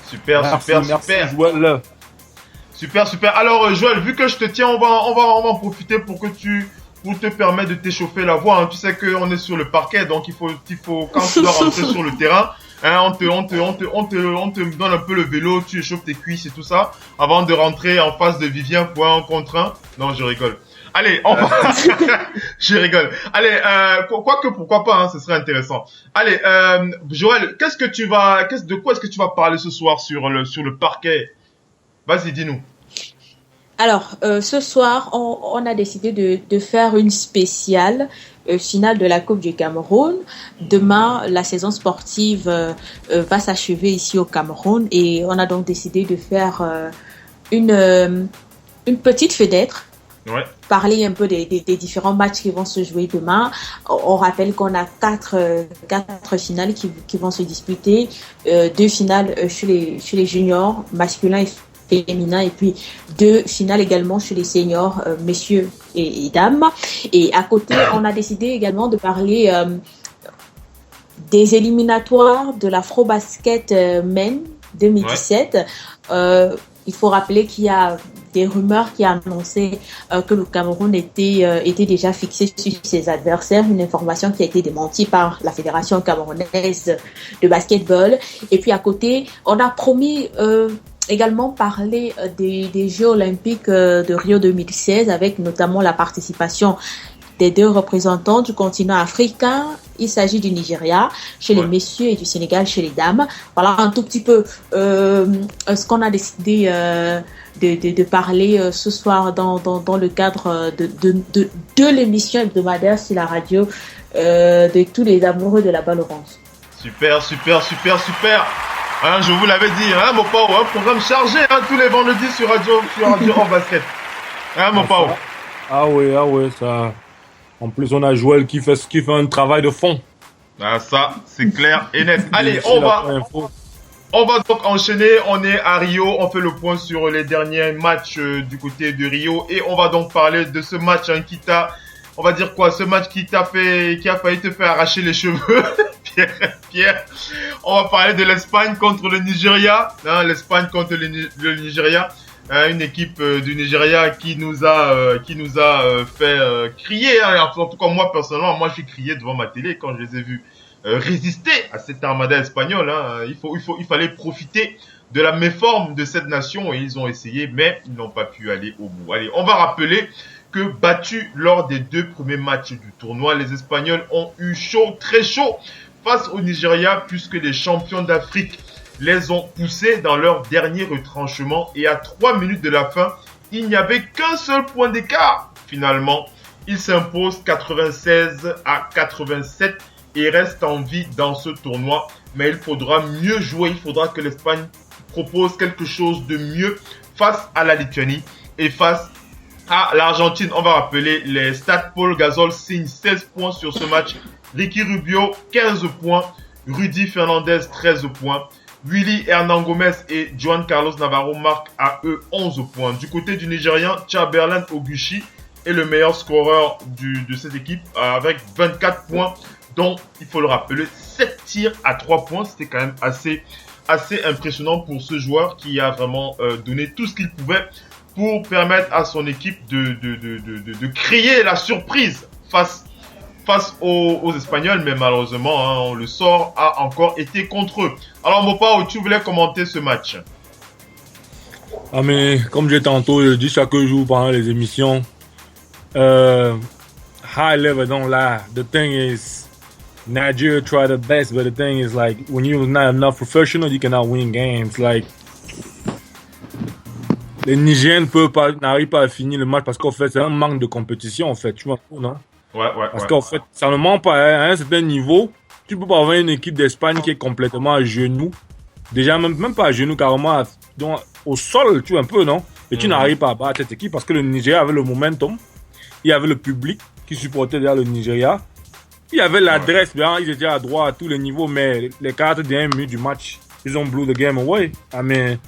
Super. Joël. Super. Alors Joël, vu que je te tiens, on va en profiter pour te permettre de t'échauffer la voix. Hein. Tu sais qu'on est sur le parquet, donc il faut quand tu dois rentrer sur le terrain, hein, on te donne un peu le vélo, tu échauffes tes cuisses et tout ça, avant de rentrer en face de Vivien pour 1 contre 1. Non, je rigole. Allez, je rigole. Allez, pourquoi pas, hein, ce serait intéressant. Allez, Joël, de quoi est-ce que tu vas parler ce soir sur le parquet? Vas-y, dis-nous. Alors, ce soir, on a décidé de faire une spéciale finale de la Coupe du Cameroun. Demain, la saison sportive va s'achever ici au Cameroun et on a donc décidé de faire une petite fenêtre. Ouais. Parler un peu des différents matchs qui vont se jouer demain. On rappelle qu'on a quatre finales qui vont se disputer, 2 finales chez les juniors masculins et féminins et puis 2 finales également chez les seniors messieurs et dames. Et à côté, on a décidé également de parler des éliminatoires de l'Afro-Basket Men 2017. Il faut rappeler qu'il y a des rumeurs qui annonçaient que le Cameroun était déjà fixé sur ses adversaires, une information qui a été démentie par la Fédération camerounaise de basketball. Et puis à côté, on a promis également parler des Jeux olympiques de Rio 2016 avec notamment la participation des 2 représentants du continent africain. Il s'agit du Nigeria chez les messieurs et du Sénégal chez les dames. Voilà un tout petit peu ce qu'on a décidé de parler ce soir dans le cadre de l'émission hebdomadaire sur la radio de tous les amoureux de la balle orange. Super. Hein, je vous l'avais dit, hein, mon Pao, un programme chargé tous les vendredis sur Radio en basket. Hein, mon Pao. Ah oui, ça. En plus, on a Joël qui fait un travail de fond. Ah, ça, c'est clair et net. Allez, on va donc enchaîner. On est à Rio. On fait le point sur les derniers matchs du côté de Rio. Et on va donc parler de ce match on va dire quoi? Ce match qui a failli te faire arracher les cheveux. Pierre. On va parler de l'Espagne contre le Nigeria. Hein, l'Espagne contre le Nigeria. Une équipe du Nigeria qui nous a fait crier. Hein. En tout cas, moi personnellement, j'ai crié devant ma télé quand je les ai vus résister à cette armada espagnole. Hein. Il fallait profiter de la méforme de cette nation et ils ont essayé, mais ils n'ont pas pu aller au bout. Allez, on va rappeler que battus lors des 2 premiers matchs du tournoi, les Espagnols ont eu chaud, très chaud, face au Nigeria puisque les champions d'Afrique les ont poussés dans leur dernier retranchement et à 3 minutes de la fin, il n'y avait qu'un seul point d'écart. Finalement, ils s'imposent 96-87 et restent en vie dans ce tournoi. Mais il faudra mieux jouer, il faudra que l'Espagne propose quelque chose de mieux face à la Lituanie et face à l'Argentine. On va rappeler les stats. Paul Gasol signe 16 points sur ce match. Ricky Rubio, 15 points. Rudy Fernandez, 13 points. Willy Hernan Gomez et Juan Carlos Navarro marquent à eux 11 points. Du côté du Nigérian, Chamberlain Oguchi est le meilleur scoreur de cette équipe avec 24 points, dont, il faut le rappeler, 7 tirs à 3 points. C'était quand même assez impressionnant pour ce joueur qui a vraiment donné tout ce qu'il pouvait pour permettre à son équipe de créer la surprise face aux Espagnols, mais malheureusement, le sort a encore été contre eux. Alors, Mopao, tu voulais commenter ce match? Ah, mais comme j'ai tantôt dit chaque jour pendant les émissions, high level don't lie. The thing is, Nigeria try the best, but the thing is, like, when you're not enough professional, you cannot win games. Like, les Nigériens n'arrivent pas à finir le match parce qu'en fait, c'est un manque de compétition, en fait. Tu vois, non? Ouais. Parce qu'en fait, ça ne ment pas. À un certain niveau, tu peux pas avoir une équipe d'Espagne qui est complètement à genoux. Déjà, même pas à genoux, carrément au sol, tu vois, un peu, non? Et tu n'arrives pas à battre cette équipe parce que le Nigeria avait le momentum. Il y avait le public qui supportait derrière le Nigeria. Il y avait l'adresse, bien, ils étaient à droite à tous les niveaux, mais les 4 dernières minutes du match, ils ont blew the game away. I mean,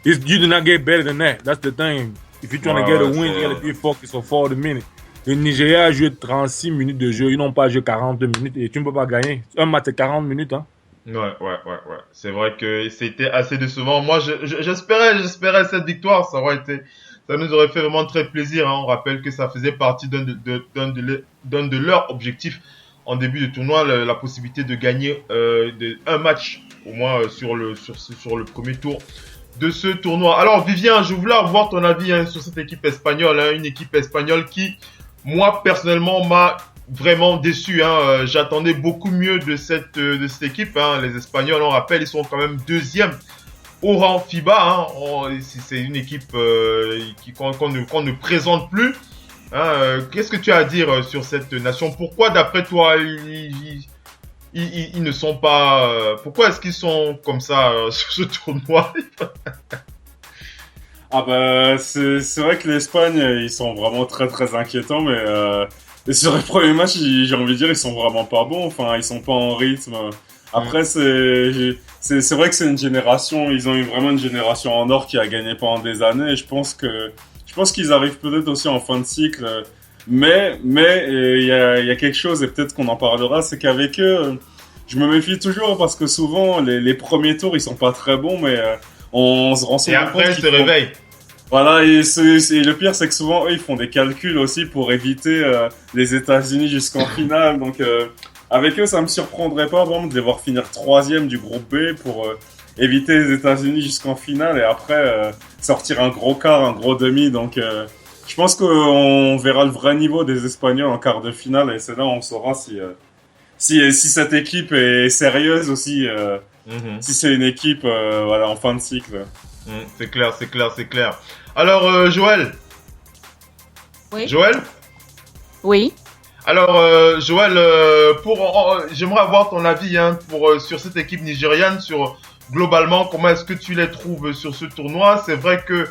you do not get better than that. That's the thing. If you're trying to get a win, you gotta be focused for 40 minutes. Le Nigeria a joué 36 minutes de jeu. Ils n'ont pas joué 42 minutes et tu ne peux pas gagner. Un match, c'est 40 minutes. Hein. Ouais. C'est vrai que c'était assez décevant. Moi, j'espérais cette victoire. Ça nous aurait fait vraiment très plaisir. Hein. On rappelle que ça faisait partie d'un de leurs objectifs en début de tournoi, la possibilité de gagner un match, au moins sur le premier tour de ce tournoi. Alors, Vivien, je voulais avoir ton avis sur cette équipe espagnole. Une équipe espagnole qui, moi, personnellement, m'a vraiment déçu. J'attendais beaucoup mieux de cette équipe. Les Espagnols, on rappelle, ils sont quand même 2e au rang FIBA. C'est une équipe qu'on ne présente plus. Qu'est-ce que tu as à dire sur cette nation? Pourquoi, d'après toi, ils ne sont pas... pourquoi est-ce qu'ils sont comme ça sur ce tournoi? C'est vrai que l'Espagne, ils sont vraiment très très inquiétants, mais sur les premiers matchs, j'ai envie de dire, ils sont vraiment pas bons. Enfin, ils sont pas en rythme. Après, c'est vrai que c'est une génération, ils ont eu vraiment une génération en or qui a gagné pendant des années. Et je pense qu'ils arrivent peut-être aussi en fin de cycle. Mais il y a quelque chose, et peut-être qu'on en parlera, c'est qu'avec eux, je me méfie toujours parce que souvent les premiers tours ils sont pas très bons, mais on se rend compte. Et après ils se réveillent. Voilà, et le pire, c'est que souvent, eux, ils font des calculs aussi pour éviter les États-Unis jusqu'en finale. Donc, avec eux, ça me surprendrait pas, vraiment, de les voir finir 3e du groupe B pour éviter les États-Unis jusqu'en finale et après sortir un gros quart, un gros demi. Donc, je pense qu'on verra le vrai niveau des Espagnols en quart de finale et c'est là où on saura si cette équipe est sérieuse aussi, si c'est une équipe voilà, en fin de cycle. C'est clair. Alors, Joël. Oui. Joël. Oui. Alors, Joël, j'aimerais avoir ton avis sur cette équipe nigériane, sur globalement comment est-ce que tu les trouves sur ce tournoi. C'est vrai que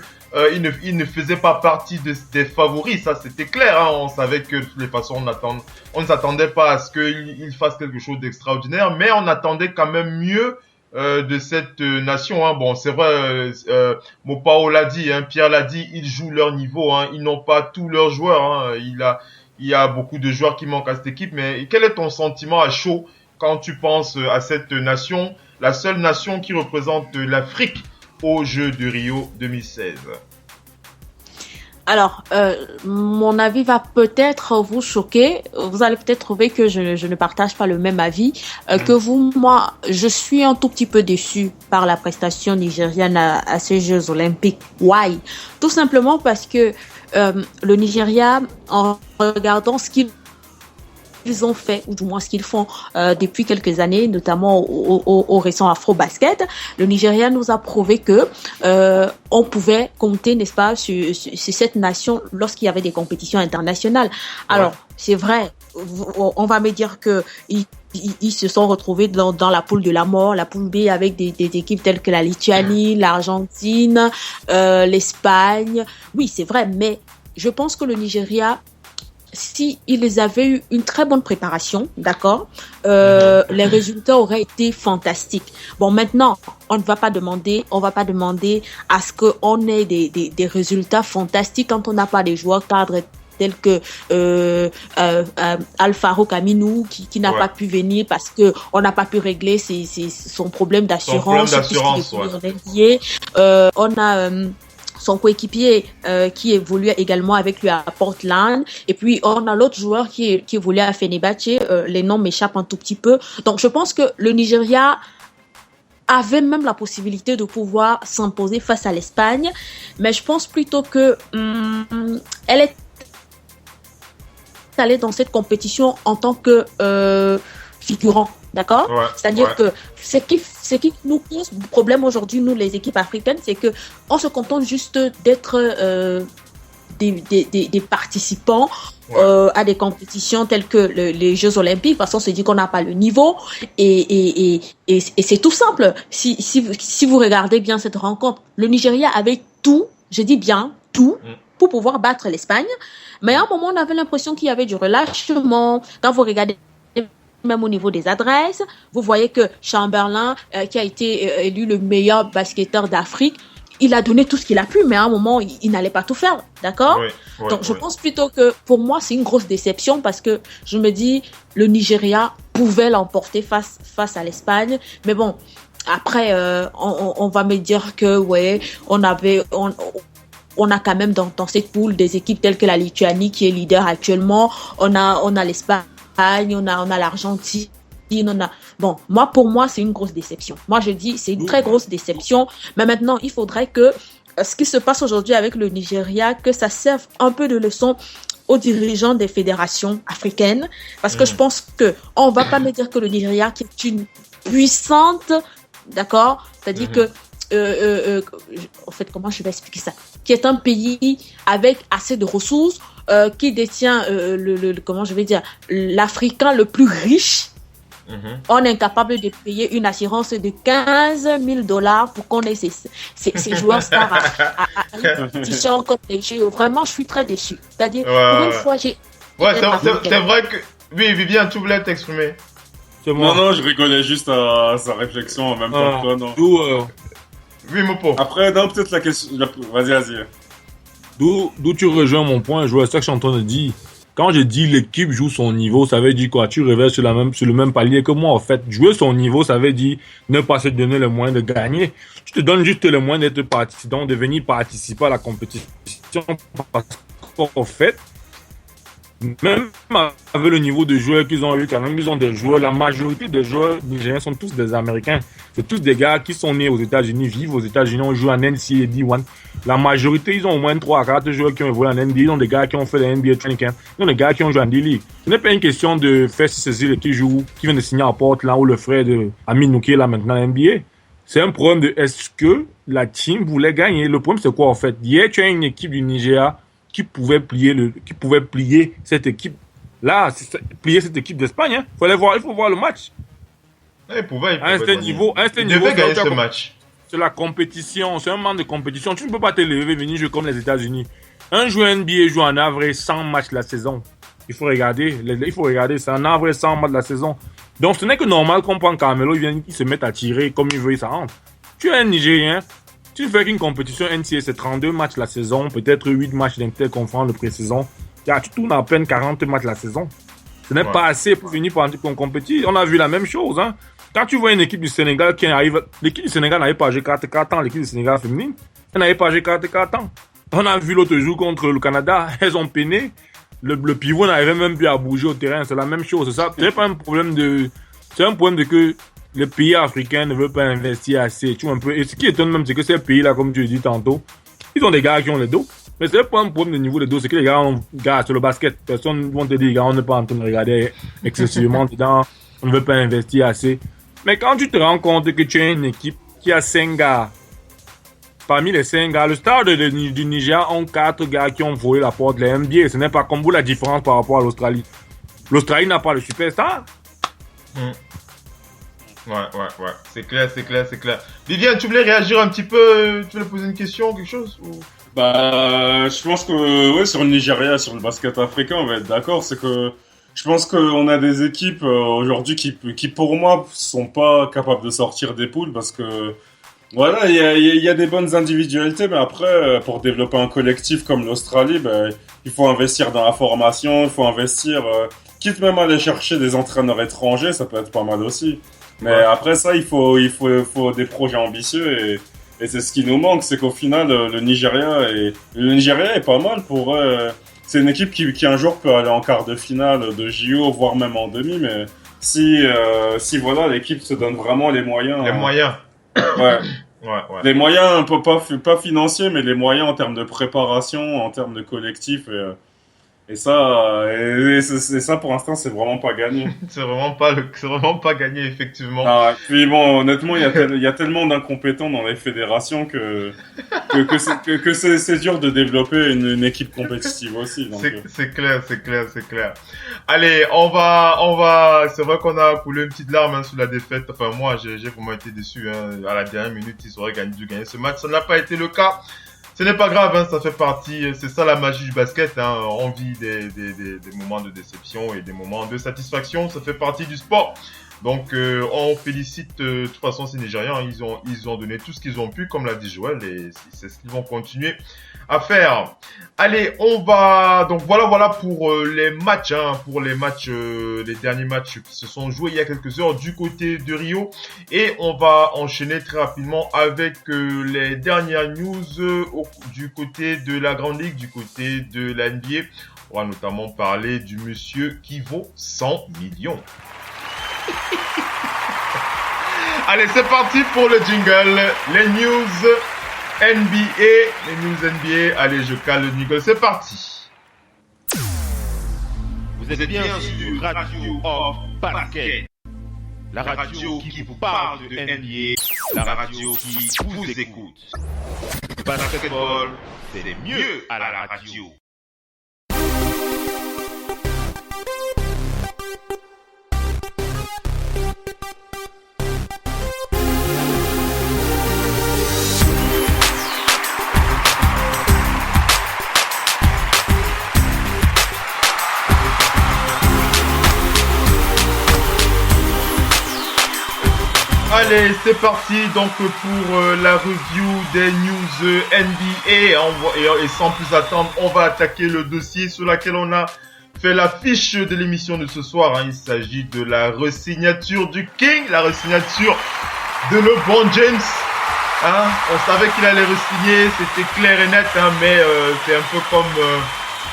ils ne faisaient pas partie des favoris, ça c'était clair. On savait que de toutes les façons on ne s'attendait pas à ce qu'ils fassent quelque chose d'extraordinaire, mais on attendait quand même mieux de cette nation. Bon, c'est vrai, Mopao l'a dit, Pierre l'a dit, ils jouent leur niveau. Ils n'ont pas tous leurs joueurs. Il y a beaucoup de joueurs qui manquent à cette équipe. Mais quel est ton sentiment à chaud quand tu penses à cette nation, la seule nation qui représente l'Afrique aux Jeux de Rio 2016? Alors, mon avis va peut-être vous choquer. Vous allez peut-être trouver que je ne partage pas le même avis que vous. Moi, je suis un tout petit peu déçue par la prestation nigériane à ces Jeux Olympiques. Why? Tout simplement parce que le Nigeria, en regardant ce qu'ils ont fait, ou du moins ce qu'ils font depuis quelques années, notamment au récent Afro-Basket, le Nigeria nous a prouvé que on pouvait compter, n'est-ce pas, sur cette nation lorsqu'il y avait des compétitions internationales. Alors, c'est vrai, on va me dire que ils se sont retrouvés dans la poule de la mort, la poule B, avec des équipes telles que la Lituanie, l'Argentine, l'Espagne. Oui, c'est vrai, mais je pense que le Nigeria, si ils avaient eu une très bonne préparation, d'accord, les résultats auraient été fantastiques. Bon, maintenant, on va pas demander à ce qu'on ait des résultats fantastiques quand on n'a pas des joueurs cadres tels que Alfaro Kaminou qui n'a pas pu venir parce que on n'a pas pu régler son problème d'assurance. On a son coéquipier qui évoluait également avec lui à Portland. Et puis, on a l'autre joueur qui évoluait à Fenerbahçe. Les noms m'échappent un tout petit peu. Donc, je pense que le Nigeria avait même la possibilité de pouvoir s'imposer face à l'Espagne. Mais je pense plutôt que elle est allée dans cette compétition en tant que figurant. D'accord? C'est-à-dire que ce qui nous pose problème aujourd'hui, nous, les équipes africaines, c'est que on se contente juste d'être des participants à des compétitions telles que les Jeux Olympiques, parce qu'on se dit qu'on n'a pas le niveau. Et c'est tout simple. Si vous regardez bien cette rencontre, le Nigeria avait tout, je dis bien tout, pour pouvoir battre l'Espagne. Mais à un moment, on avait l'impression qu'il y avait du relâchement. Quand vous regardez même au niveau des adresses, vous voyez que Chamberlain, qui a été élu le meilleur basketteur d'Afrique, il a donné tout ce qu'il a pu, mais à un moment, il n'allait pas tout faire, d'accord? Donc, je pense plutôt que, pour moi, c'est une grosse déception parce que je me dis, le Nigeria pouvait l'emporter face à l'Espagne, mais bon, après, on va me dire que, on a quand même dans cette poule des équipes telles que la Lituanie qui est leader actuellement, on a l'Espagne, on a l'Argentine, Bon, pour moi, c'est une grosse déception. Moi, je dis, c'est une très grosse déception. Mais maintenant, il faudrait que ce qui se passe aujourd'hui avec le Nigeria, que ça serve un peu de leçon aux dirigeants des fédérations africaines. Parce que je pense qu'on ne va pas me dire que le Nigeria, qui est une puissante, d'accord? C'est-à-dire que, en fait, comment je vais expliquer ça? Qui est un pays avec assez de ressources, qui détient l'Africain le plus riche. On est incapable de payer une assurance de $15,000 pour qu'on ait ces joueurs stars à compétition comme les Jeux. Vraiment, je suis très déçu. C'est-à-dire, pour une fois, j'ai... c'est vrai que... Oui, Vivien, tu voulais t'exprimer. Non, je rigolais juste à sa réflexion en même temps que toi, non. Oui, Mopo. Après, non, peut-être la question... Vas-y. D'où tu rejoins mon point, je vois ça que je suis en train de dire. Quand je dis l'équipe joue son niveau, ça veut dire quoi? Tu rêves sur le même palier que moi, en fait. Jouer son niveau, ça veut dire ne pas se donner le moyen de gagner. Tu te donnes juste le moyen d'être participant, de venir participer à la compétition. Parce qu'en fait, même avec le niveau de joueurs qu'ils ont eu, quand même, ils ont des joueurs, la majorité des joueurs nigériens sont tous des Américains. C'est tous des gars qui sont nés aux États-Unis, vivent aux États-Unis, ont joué en NCAA D1. La majorité, ils ont au moins 3 à 4 joueurs qui ont évolué en NBA. Ils ont des gars qui ont fait le NBA Training Camp. Ils ont des gars qui ont joué en D-League. Ce n'est pas une question de faire saisir qui joue, qui vient de signer à Portland ou le frère de Amin Nouké là maintenant à NBA. C'est un problème de est-ce que la team voulait gagner. Le problème, c'est quoi en fait? Hier, tu as une équipe du Nigeria qui pouvait plier cette équipe là, plier cette équipe d'Espagne. Hein. Il faut voir le match. Il pouvait à un certain niveau, gagner ce match. C'est la compétition, c'est un manque de compétition. Tu ne peux pas te lever, venir jouer comme les États-Unis. Un joueur NBA joue en avril 100 matchs la saison. Il faut regarder, c'est en avril 100 matchs la saison. Donc ce n'est que normal qu'on prend Carmelo, il se met à tirer comme il veut, ça rentre. Tu es un Nigérien, tu fais qu'une compétition NCAA, c'est 32 matchs la saison, peut-être 8 matchs d'interconférence de pré-saison. Tu tournes à peine 40 matchs la saison. Ce n'est pas assez pour venir pour compétir. On a vu la même chose. Hein. Quand tu vois une équipe du Sénégal qui arrive, l'équipe du Sénégal n'avait pas joué 4 ans, l'équipe du Sénégal féminine, elle n'avait pas joué 4 ans. On a vu l'autre jour contre le Canada, elles ont peiné. Le pivot n'arrivait même plus à bouger au terrain, c'est la même chose. C'est ça. C'est un problème de que les pays africains ne veulent pas investir assez. Tu vois un peu. Et ce qui étonne même, c'est que ces pays-là, comme tu le dis tantôt, ils ont des gars qui ont les dos. Mais c'est pas un problème de niveau de dos, c'est que les gars ont sur le basket. Personne ne va te dire, les gars, on n'est pas en train de regarder excessivement dedans. On ne veut pas investir assez. Mais quand tu te rends compte que tu as une équipe qui a 5 gars, parmi les 5 gars, le Stars du Niger ont 4 gars qui ont volé la porte de la NBA. Ce n'est pas comme vous la différence par rapport à l'Australie. L'Australie n'a pas le superstar. Ouais. C'est clair. Viviane, tu voulais réagir un petit peu? Tu voulais poser une question, quelque chose ou... Je pense que sur le Nigeria, sur le basket africain, on va être d'accord. C'est que je pense qu'on a des équipes aujourd'hui qui pour moi sont pas capables de sortir des poules parce que voilà, il y a des bonnes individualités, mais après pour développer un collectif comme l'Australie, il faut investir dans la formation, il faut investir, quitte même à aller chercher des entraîneurs étrangers, ça peut être pas mal aussi. Mais après ça, il faut des projets ambitieux et c'est ce qui nous manque, c'est qu'au final le Nigeria est pas mal pour c'est une équipe qui un jour peut aller en quart de finale de JO, voire même en demi, mais si voilà, l'équipe se donne vraiment les moyens. Ouais. Les moyens, pas financiers, mais les moyens en termes de préparation, en termes de collectif et ça pour l'instant c'est vraiment pas gagné. c'est vraiment pas gagné effectivement. Puis bon, honnêtement il y a tellement d'incompétents dans les fédérations que c'est dur de développer une équipe compétitive aussi. Donc, c'est clair. Allez, on va. C'est vrai qu'on a coulé une petite larme sur la défaite. Enfin moi j'ai vraiment été déçu. À la dernière minute ils auraient dû gagner ce match. Ça n'a pas été le cas. Ce n'est pas grave, ça fait partie, c'est ça la magie du basket, on vit des moments de déception et des moments de satisfaction, ça fait partie du sport. Donc on félicite de toute façon ces Nigérians, ils ont donné tout ce qu'ils ont pu, comme l'a dit Joël, et c'est ce qu'ils vont continuer à faire. Allez, on va donc voilà pour les matchs, les derniers matchs qui se sont joués il y a quelques heures du côté de Rio, et on va enchaîner très rapidement avec les dernières news du côté de la Grande Ligue, du côté de la NBA. On va notamment parler du monsieur qui vaut 100 millions. Allez, c'est parti pour le jingle, les news NBA. Allez, je cale le jingle, c'est parti. Vous êtes bien sur Radio of Basket, la radio qui vous parle de NBA, la radio qui vous écoute. Basketball, c'est mieux à la radio. Allez, c'est parti donc pour la review des news NBA et sans plus attendre, on va attaquer le dossier sur lequel on a fait l'affiche de l'émission de ce soir. Hein. Il s'agit de la resignature du King, la resignature de LeBron James. Hein. On savait qu'il allait resigner, c'était clair et net, hein, mais c'est un peu comme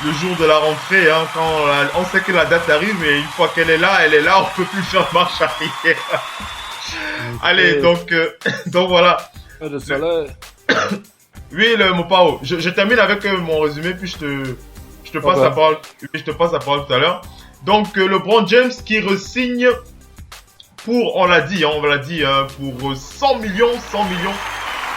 le jour de la rentrée. Hein, quand on sait que la date arrive, mais une fois qu'elle est là, on peut plus faire marche arrière. Allez, donc voilà. Le soleil. Oui, mon Pao. Je termine avec mon résumé, puis je te passe la parole. Je te passe la parole tout à l'heure. Donc, LeBron James qui resigne pour, on l'a dit, hein, pour 100 millions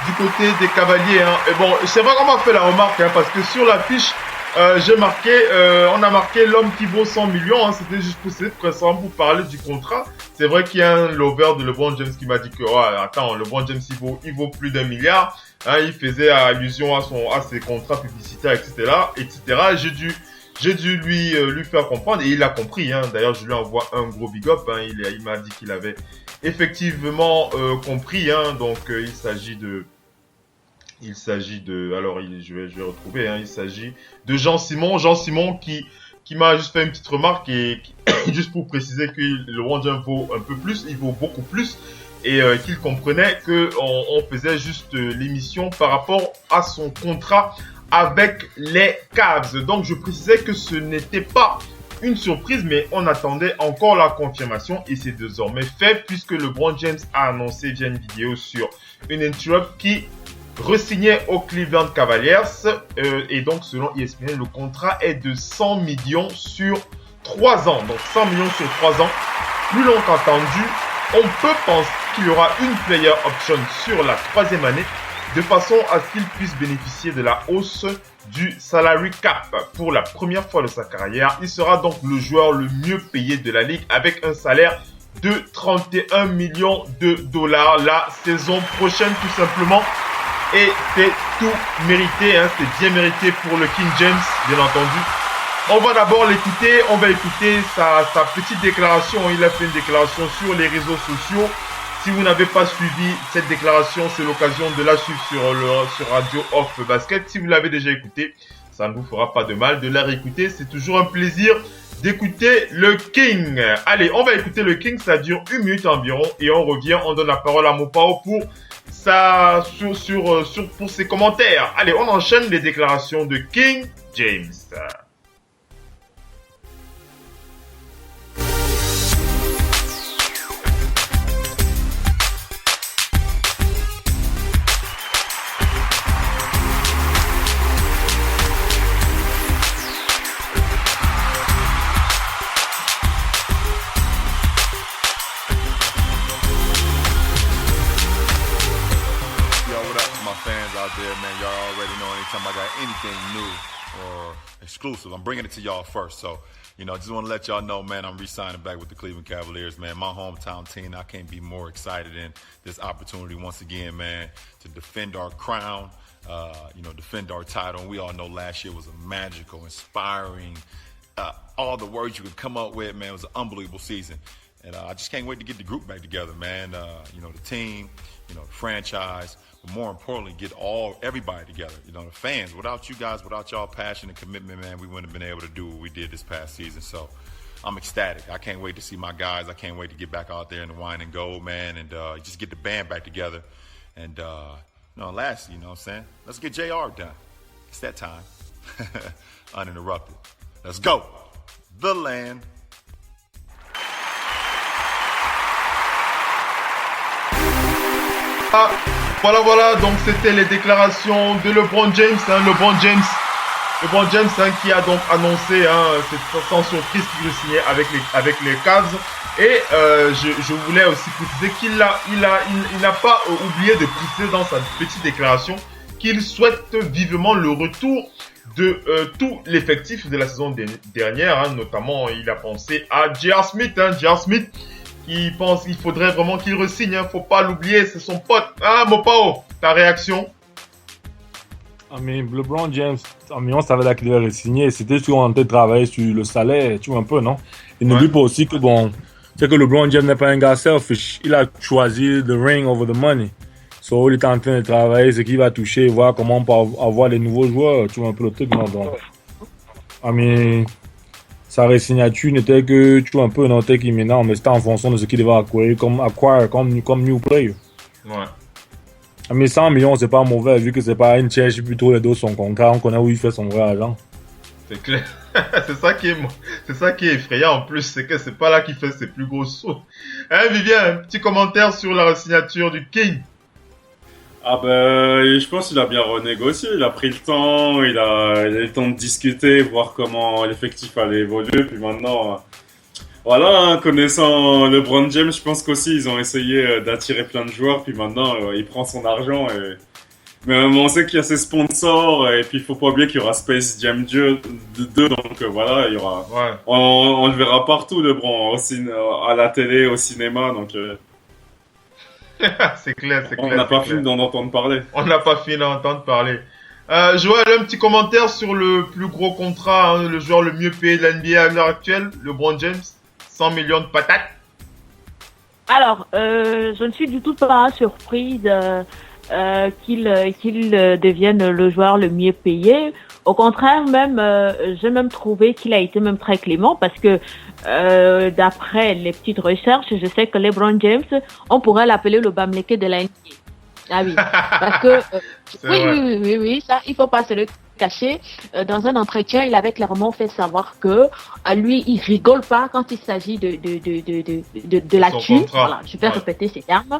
du côté des Cavaliers. Hein. Et bon, c'est vrai qu'on m'a fait la remarque, hein, parce que sur l'affiche, on a marqué l'homme qui vaut 100 millions. Hein, c'était juste pour parler du contrat. C'est vrai qu'il y a un lover de LeBron James qui m'a dit que, attends, LeBron James il vaut plus d'1 milliard. Hein, il faisait allusion à ses contrats publicitaires, etc. J'ai dû lui faire comprendre et il a compris. Hein. D'ailleurs, je lui envoie un gros big up. Hein. Il m'a dit qu'il avait effectivement compris. Hein. Donc, il s'agit de. Alors, je vais retrouver. Hein. Il s'agit de Jean Simon qui m'a juste fait une petite remarque et juste pour préciser que LeBron James vaut un peu plus, il vaut beaucoup plus. Et qu'il comprenait qu'on faisait juste l'émission par rapport à son contrat avec les Cavs. Donc je précisais que ce n'était pas une surprise, mais on attendait encore la confirmation et c'est désormais fait puisque LeBron James a annoncé via une vidéo sur une interrupt qui re-signait aux Cleveland Cavaliers. Et donc selon ESPN, le contrat est de 100 millions sur 3 ans. Donc 100 millions sur 3 ans, plus long qu'entendu. On peut penser qu'il y aura une player option sur la 3e année de façon à ce qu'il puisse bénéficier de la hausse du salary cap. Pour la première fois de sa carrière, il sera donc le joueur le mieux payé de la ligue avec un salaire de 31 millions de dollars la saison prochaine tout simplement. Et c'est tout mérité, hein, c'est bien mérité pour le King James, bien entendu. On va d'abord l'écouter, on va écouter sa petite déclaration. Il a fait une déclaration sur les réseaux sociaux. Si vous n'avez pas suivi cette déclaration, c'est l'occasion de la suivre sur Radio Off Basket. Si vous l'avez déjà écouté, ça ne vous fera pas de mal de la réécouter. C'est toujours un plaisir d'écouter le King. Allez, on va écouter le King, ça dure 1 minute environ. Et on revient, on donne la parole à Mopao pour ses commentaires. Allez, on enchaîne les déclarations de King James. Anytime I got anything new or exclusive, I'm bringing it to y'all first. So, I just want to let y'all know, man, I'm re-signing back with the Cleveland Cavaliers, man. My hometown team, I can't be more excited in this opportunity once again, man, to defend our crown, defend our title. And we all know last year was a magical, inspiring, all the words you could come up with, man. It was an unbelievable season. And I just can't wait to get the group back together, man. The team, the franchise, but more importantly, get everybody together. The fans. Without you guys, without y'all passion and commitment, man, we wouldn't have been able to do what we did this past season. So I'm ecstatic. I can't wait to see my guys. I can't wait to get back out there in the wine and gold, man, and just get the band back together. And lastly, what I'm saying? Let's get JR done. It's that time. Uninterrupted. Let's go. The land. Voilà, donc c'était les déclarations de LeBron James, LeBron James qui a donc annoncé, c'est sans surprise qu'il veut signer avec les Cavs. Et je voulais aussi préciser qu'il n'a pas oublié de préciser dans sa petite déclaration qu'il souhaite vivement le retour de tout l'effectif de la saison dernière, notamment il a pensé à J.R. Smith, qui pense qu'il faudrait vraiment qu'il re-signe, faut pas l'oublier, c'est son pote. Mopao, ta réaction? LeBron James, on savait là qu'il allait re-signer, c'était juste qu'on était travailler sur le salaire, tu vois un peu, non? Et n'oublie pas aussi que c'est que LeBron James n'est pas un gars selfish, il a choisi the ring over the money. So, il est en train de travailler, ce qu'il va toucher, voir comment on peut avoir les nouveaux joueurs, tu vois un peu le truc, non? Donc, sa resignature n'était que tu vois un peu un autre qui maintenant, mais c'était en fonction de ce qu'il devait acquire comme new player. Ouais. Mais 100 millions, c'est pas mauvais, vu que c'est pas une cherche plutôt les deux son contrat, on connaît où il fait son vrai argent. C'est clair. c'est ça qui est effrayant en plus, c'est que c'est pas là qu'il fait ses plus gros sauts. Hein, Vivien, un petit commentaire sur la signature du King. Ah ben, je pense qu'il a bien renégocié, il a pris le temps, il a eu le temps de discuter, voir comment l'effectif allait évoluer, puis maintenant, voilà, hein, connaissant LeBron James, je pense qu'aussi ils ont essayé d'attirer plein de joueurs, puis maintenant il prend son argent, mais on sait qu'il y a ses sponsors, et puis il faut pas oublier qu'il y aura Space Jam 2, donc voilà, il y aura, ouais. on le verra partout LeBron, à la télé, au cinéma, donc... c'est clair. On n'a pas fini d'en entendre parler. On n'a pas fini d'en entendre parler. Joël, un petit commentaire sur le plus gros contrat, hein, le joueur le mieux payé de la NBA à l'heure actuelle, LeBron James, 100 millions de patates. Alors, je ne suis du tout pas surprise qu'il devienne le joueur le mieux payé. Au contraire, même, j'ai même trouvé qu'il a été même très clément parce que d'après les petites recherches, je sais que LeBron James, on pourrait l'appeler le Bamleke de la NBA. Ah oui, parce que oui, ça, il faut pas se le cacher. Dans un entretien, il avait clairement fait savoir que lui, il rigole pas quand il s'agit de la thune. Voilà, je vais répéter ces termes.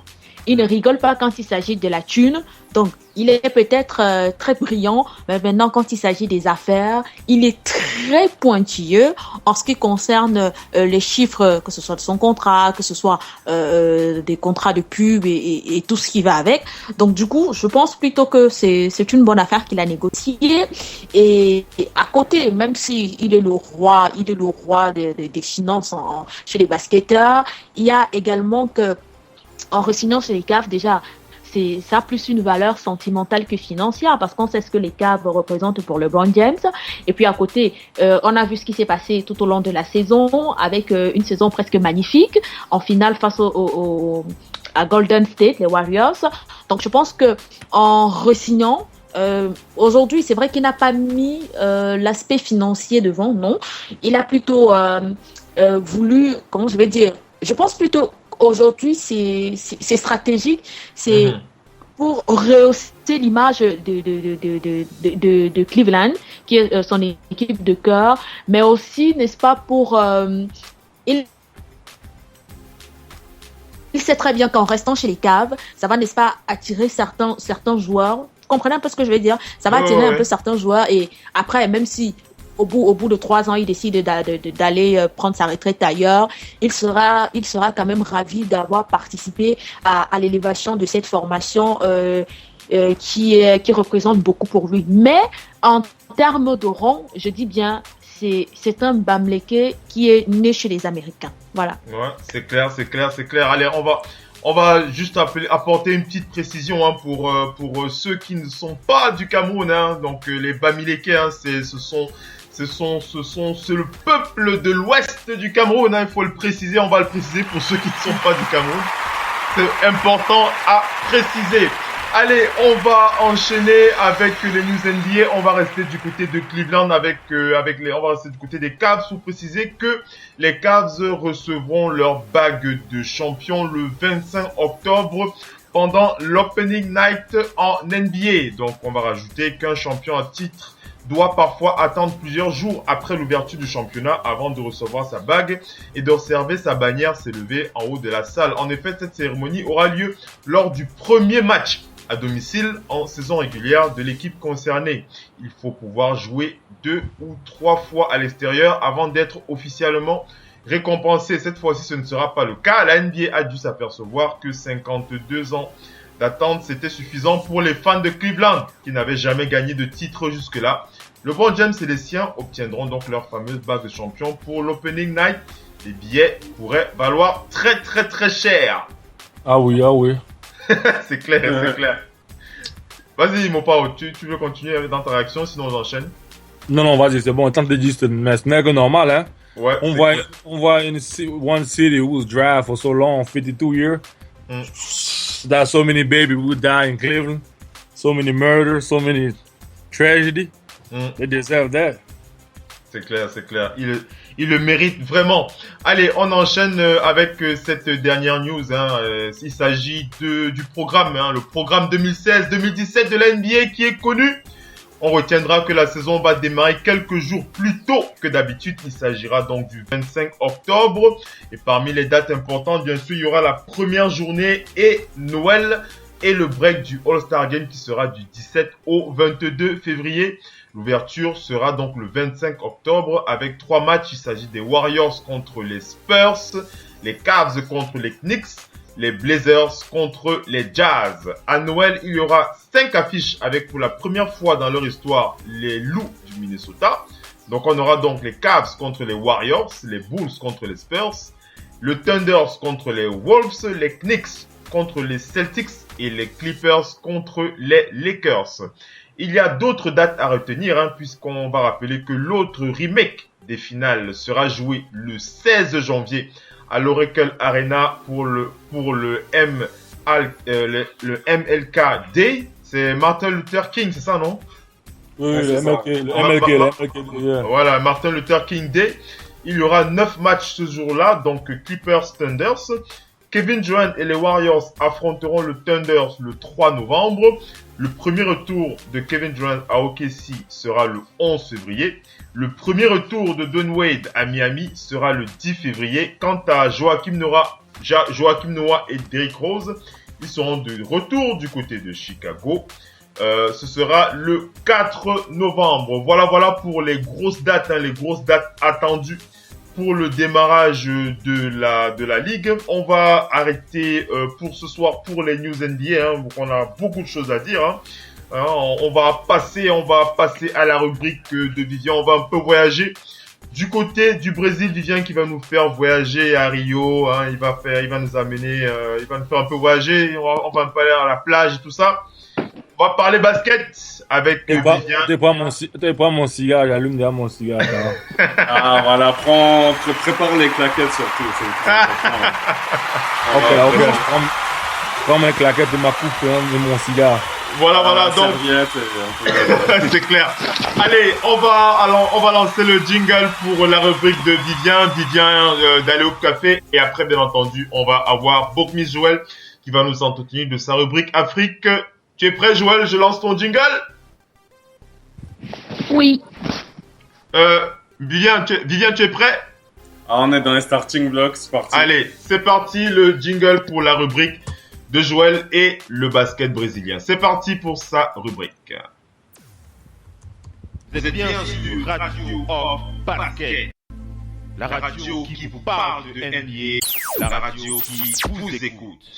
Il ne rigole pas quand il s'agit de la thune. Donc, il est peut-être très brillant, mais maintenant, quand il s'agit des affaires, il est très pointilleux en ce qui concerne les chiffres, que ce soit de son contrat, que ce soit des contrats de pub et tout ce qui va avec. Donc, du coup, je pense plutôt que c'est une bonne affaire qu'il a négociée. Et à côté, même si il est le roi des finances chez les basketteurs, il y a également que en re-signant chez les Cavs, déjà, ça a plus une valeur sentimentale que financière parce qu'on sait ce que les Cavs représentent pour LeBron James. Et puis à côté, on a vu ce qui s'est passé tout au long de la saison avec une saison presque magnifique en finale face à Golden State, les Warriors. Donc je pense que en re-signant, aujourd'hui, c'est vrai qu'il n'a pas mis l'aspect financier devant, non. Il a plutôt voulu, comment je vais dire, je pense plutôt aujourd'hui, c'est stratégique, c'est pour rehausser l'image de Cleveland, qui est son équipe de cœur, mais aussi, n'est-ce pas, pour... il sait très bien qu'en restant chez les Cavs, ça va, n'est-ce pas, attirer certains joueurs. Vous comprenez un peu ce que je veux dire? Ça va attirer un peu certains joueurs et après, même si au bout de 3 ans, il décide d'aller prendre sa retraite ailleurs, il sera quand même ravi d'avoir participé à l'élévation de cette formation qui représente beaucoup pour lui. Mais en termes de rang, je dis bien, c'est un Bamleke qui est né chez les Américains. Voilà. Ouais, c'est clair. Allez, on va juste apporter une petite précision hein, pour ceux qui ne sont pas du Cameroun. Hein, donc les Bamileke, hein, c'est le peuple de l'ouest du Cameroun, hein, il faut le préciser, on va le préciser pour ceux qui ne sont pas du Cameroun. C'est important à préciser. Allez, on va enchaîner avec les news NBA. On va rester du côté de Cleveland on va rester du côté des Cavs pour préciser que les Cavs recevront leur bague de champion le 25 octobre pendant l'Opening Night en NBA. Donc, on va rajouter qu'un champion à titre doit parfois attendre plusieurs jours après l'ouverture du championnat avant de recevoir sa bague et d'observer sa bannière s'élever en haut de la salle. En effet, cette cérémonie aura lieu lors du premier match à domicile en saison régulière de l'équipe concernée. Il faut pouvoir jouer 2 ou 3 fois à l'extérieur avant d'être officiellement récompensé. Cette fois-ci, ce ne sera pas le cas. La NBA a dû s'apercevoir que 52 ans d'attente, c'était suffisant pour les fans de Cleveland qui n'avaient jamais gagné de titre jusque-là. LeBron James et les siens obtiendront donc leur fameuse bague de champion pour l'Opening Night. Les billets pourraient valoir très très très cher. Ah oui. C'est clair. Vas-y, mon Pao, tu veux continuer dans ta réaction, sinon j'enchaîne. Non, vas-y, c'est bon. Tant que tu dis c'est normal, hein. Ouais. On voit one city who was draft for so long, 52 years. There's so many babies who die in Cleveland, so many murders, so many tragedy. They deserve that. C'est clair. Il le mérite vraiment. Allez, on enchaîne avec cette dernière news. Il s'agit du programme, le programme 2016-2017 de la NBA qui est connu. On retiendra que la saison va démarrer quelques jours plus tôt que d'habitude. Il s'agira donc du 25 octobre. Et parmi les dates importantes, bien sûr, il y aura la première journée et Noël et le break du All-Star Game qui sera du 17 au 22 février. L'ouverture sera donc le 25 octobre avec 3 matchs. Il s'agit des Warriors contre les Spurs, les Cavs contre les Knicks, les Blazers contre les Jazz. À Noël, il y aura 5 affiches avec pour la première fois dans leur histoire les Loups du Minnesota. Donc on aura donc les Cavs contre les Warriors, les Bulls contre les Spurs, le Thunders contre les Wolves, les Knicks contre les Celtics et les Clippers contre les Lakers. Il y a d'autres dates à retenir puisqu'on va rappeler que l'autre remake des finales sera joué le 16 janvier à l'Oracle Arena pour le MLK Day. C'est Martin Luther King, c'est ça, non? Oui, le MLK. Voilà, Martin Luther King Day. Il y aura 9 matchs ce jour-là, donc Clippers Thunders. Kevin Durant et les Warriors affronteront le Thunders le 3 novembre. Le premier retour de Kevin Durant à OKC sera le 11 février. Le premier retour de Dwayne Wade à Miami sera le 10 février. Quant à Joakim Noah et Derrick Rose, ils seront de retour du côté de Chicago. Ce sera le 4 novembre. Voilà pour les grosses dates, les grosses dates attendues pour le démarrage de la ligue. On va arrêter pour ce soir pour les news NBA. Donc on a beaucoup de choses à dire. On va passer à la rubrique de Vivian. On va un peu voyager du côté du Brésil. Vivian qui va nous faire voyager à Rio. Il va nous amener, il va nous faire un peu voyager. On va un peu aller à la plage et tout ça. On va parler basket avec Vivian. T'es pas mon cigare, j'allume déjà mon cigare. Ah voilà, prépare les claquettes surtout. Ok, je prends mes claquettes de ma coupe et mon cigare. Voilà, donc c'est clair. Allez, on va lancer le jingle pour la rubrique de Vivien d'aller au café, et après bien entendu, on va avoir Bokmis Joël qui va nous entretenir de sa rubrique Afrique. Tu es prêt, Joël? Je lance ton jingle? Oui. Vivien, tu es prêt? On est dans les starting blocks, c'est parti. Allez, c'est parti, le jingle pour la rubrique de Joël et le basket brésilien. C'est parti pour sa rubrique. Vous êtes bien sur Radio Hop Basket, la radio qui vous parle de NBA, la radio qui vous écoute.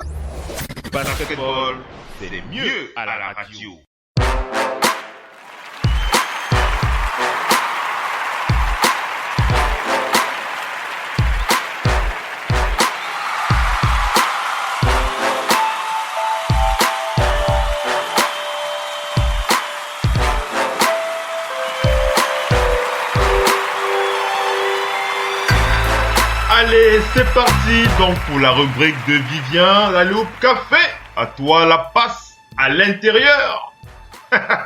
Basketball, c'est mieux à la radio. Allez, c'est parti donc pour la rubrique de Vivien, l'aller au café. À toi la passe à l'intérieur.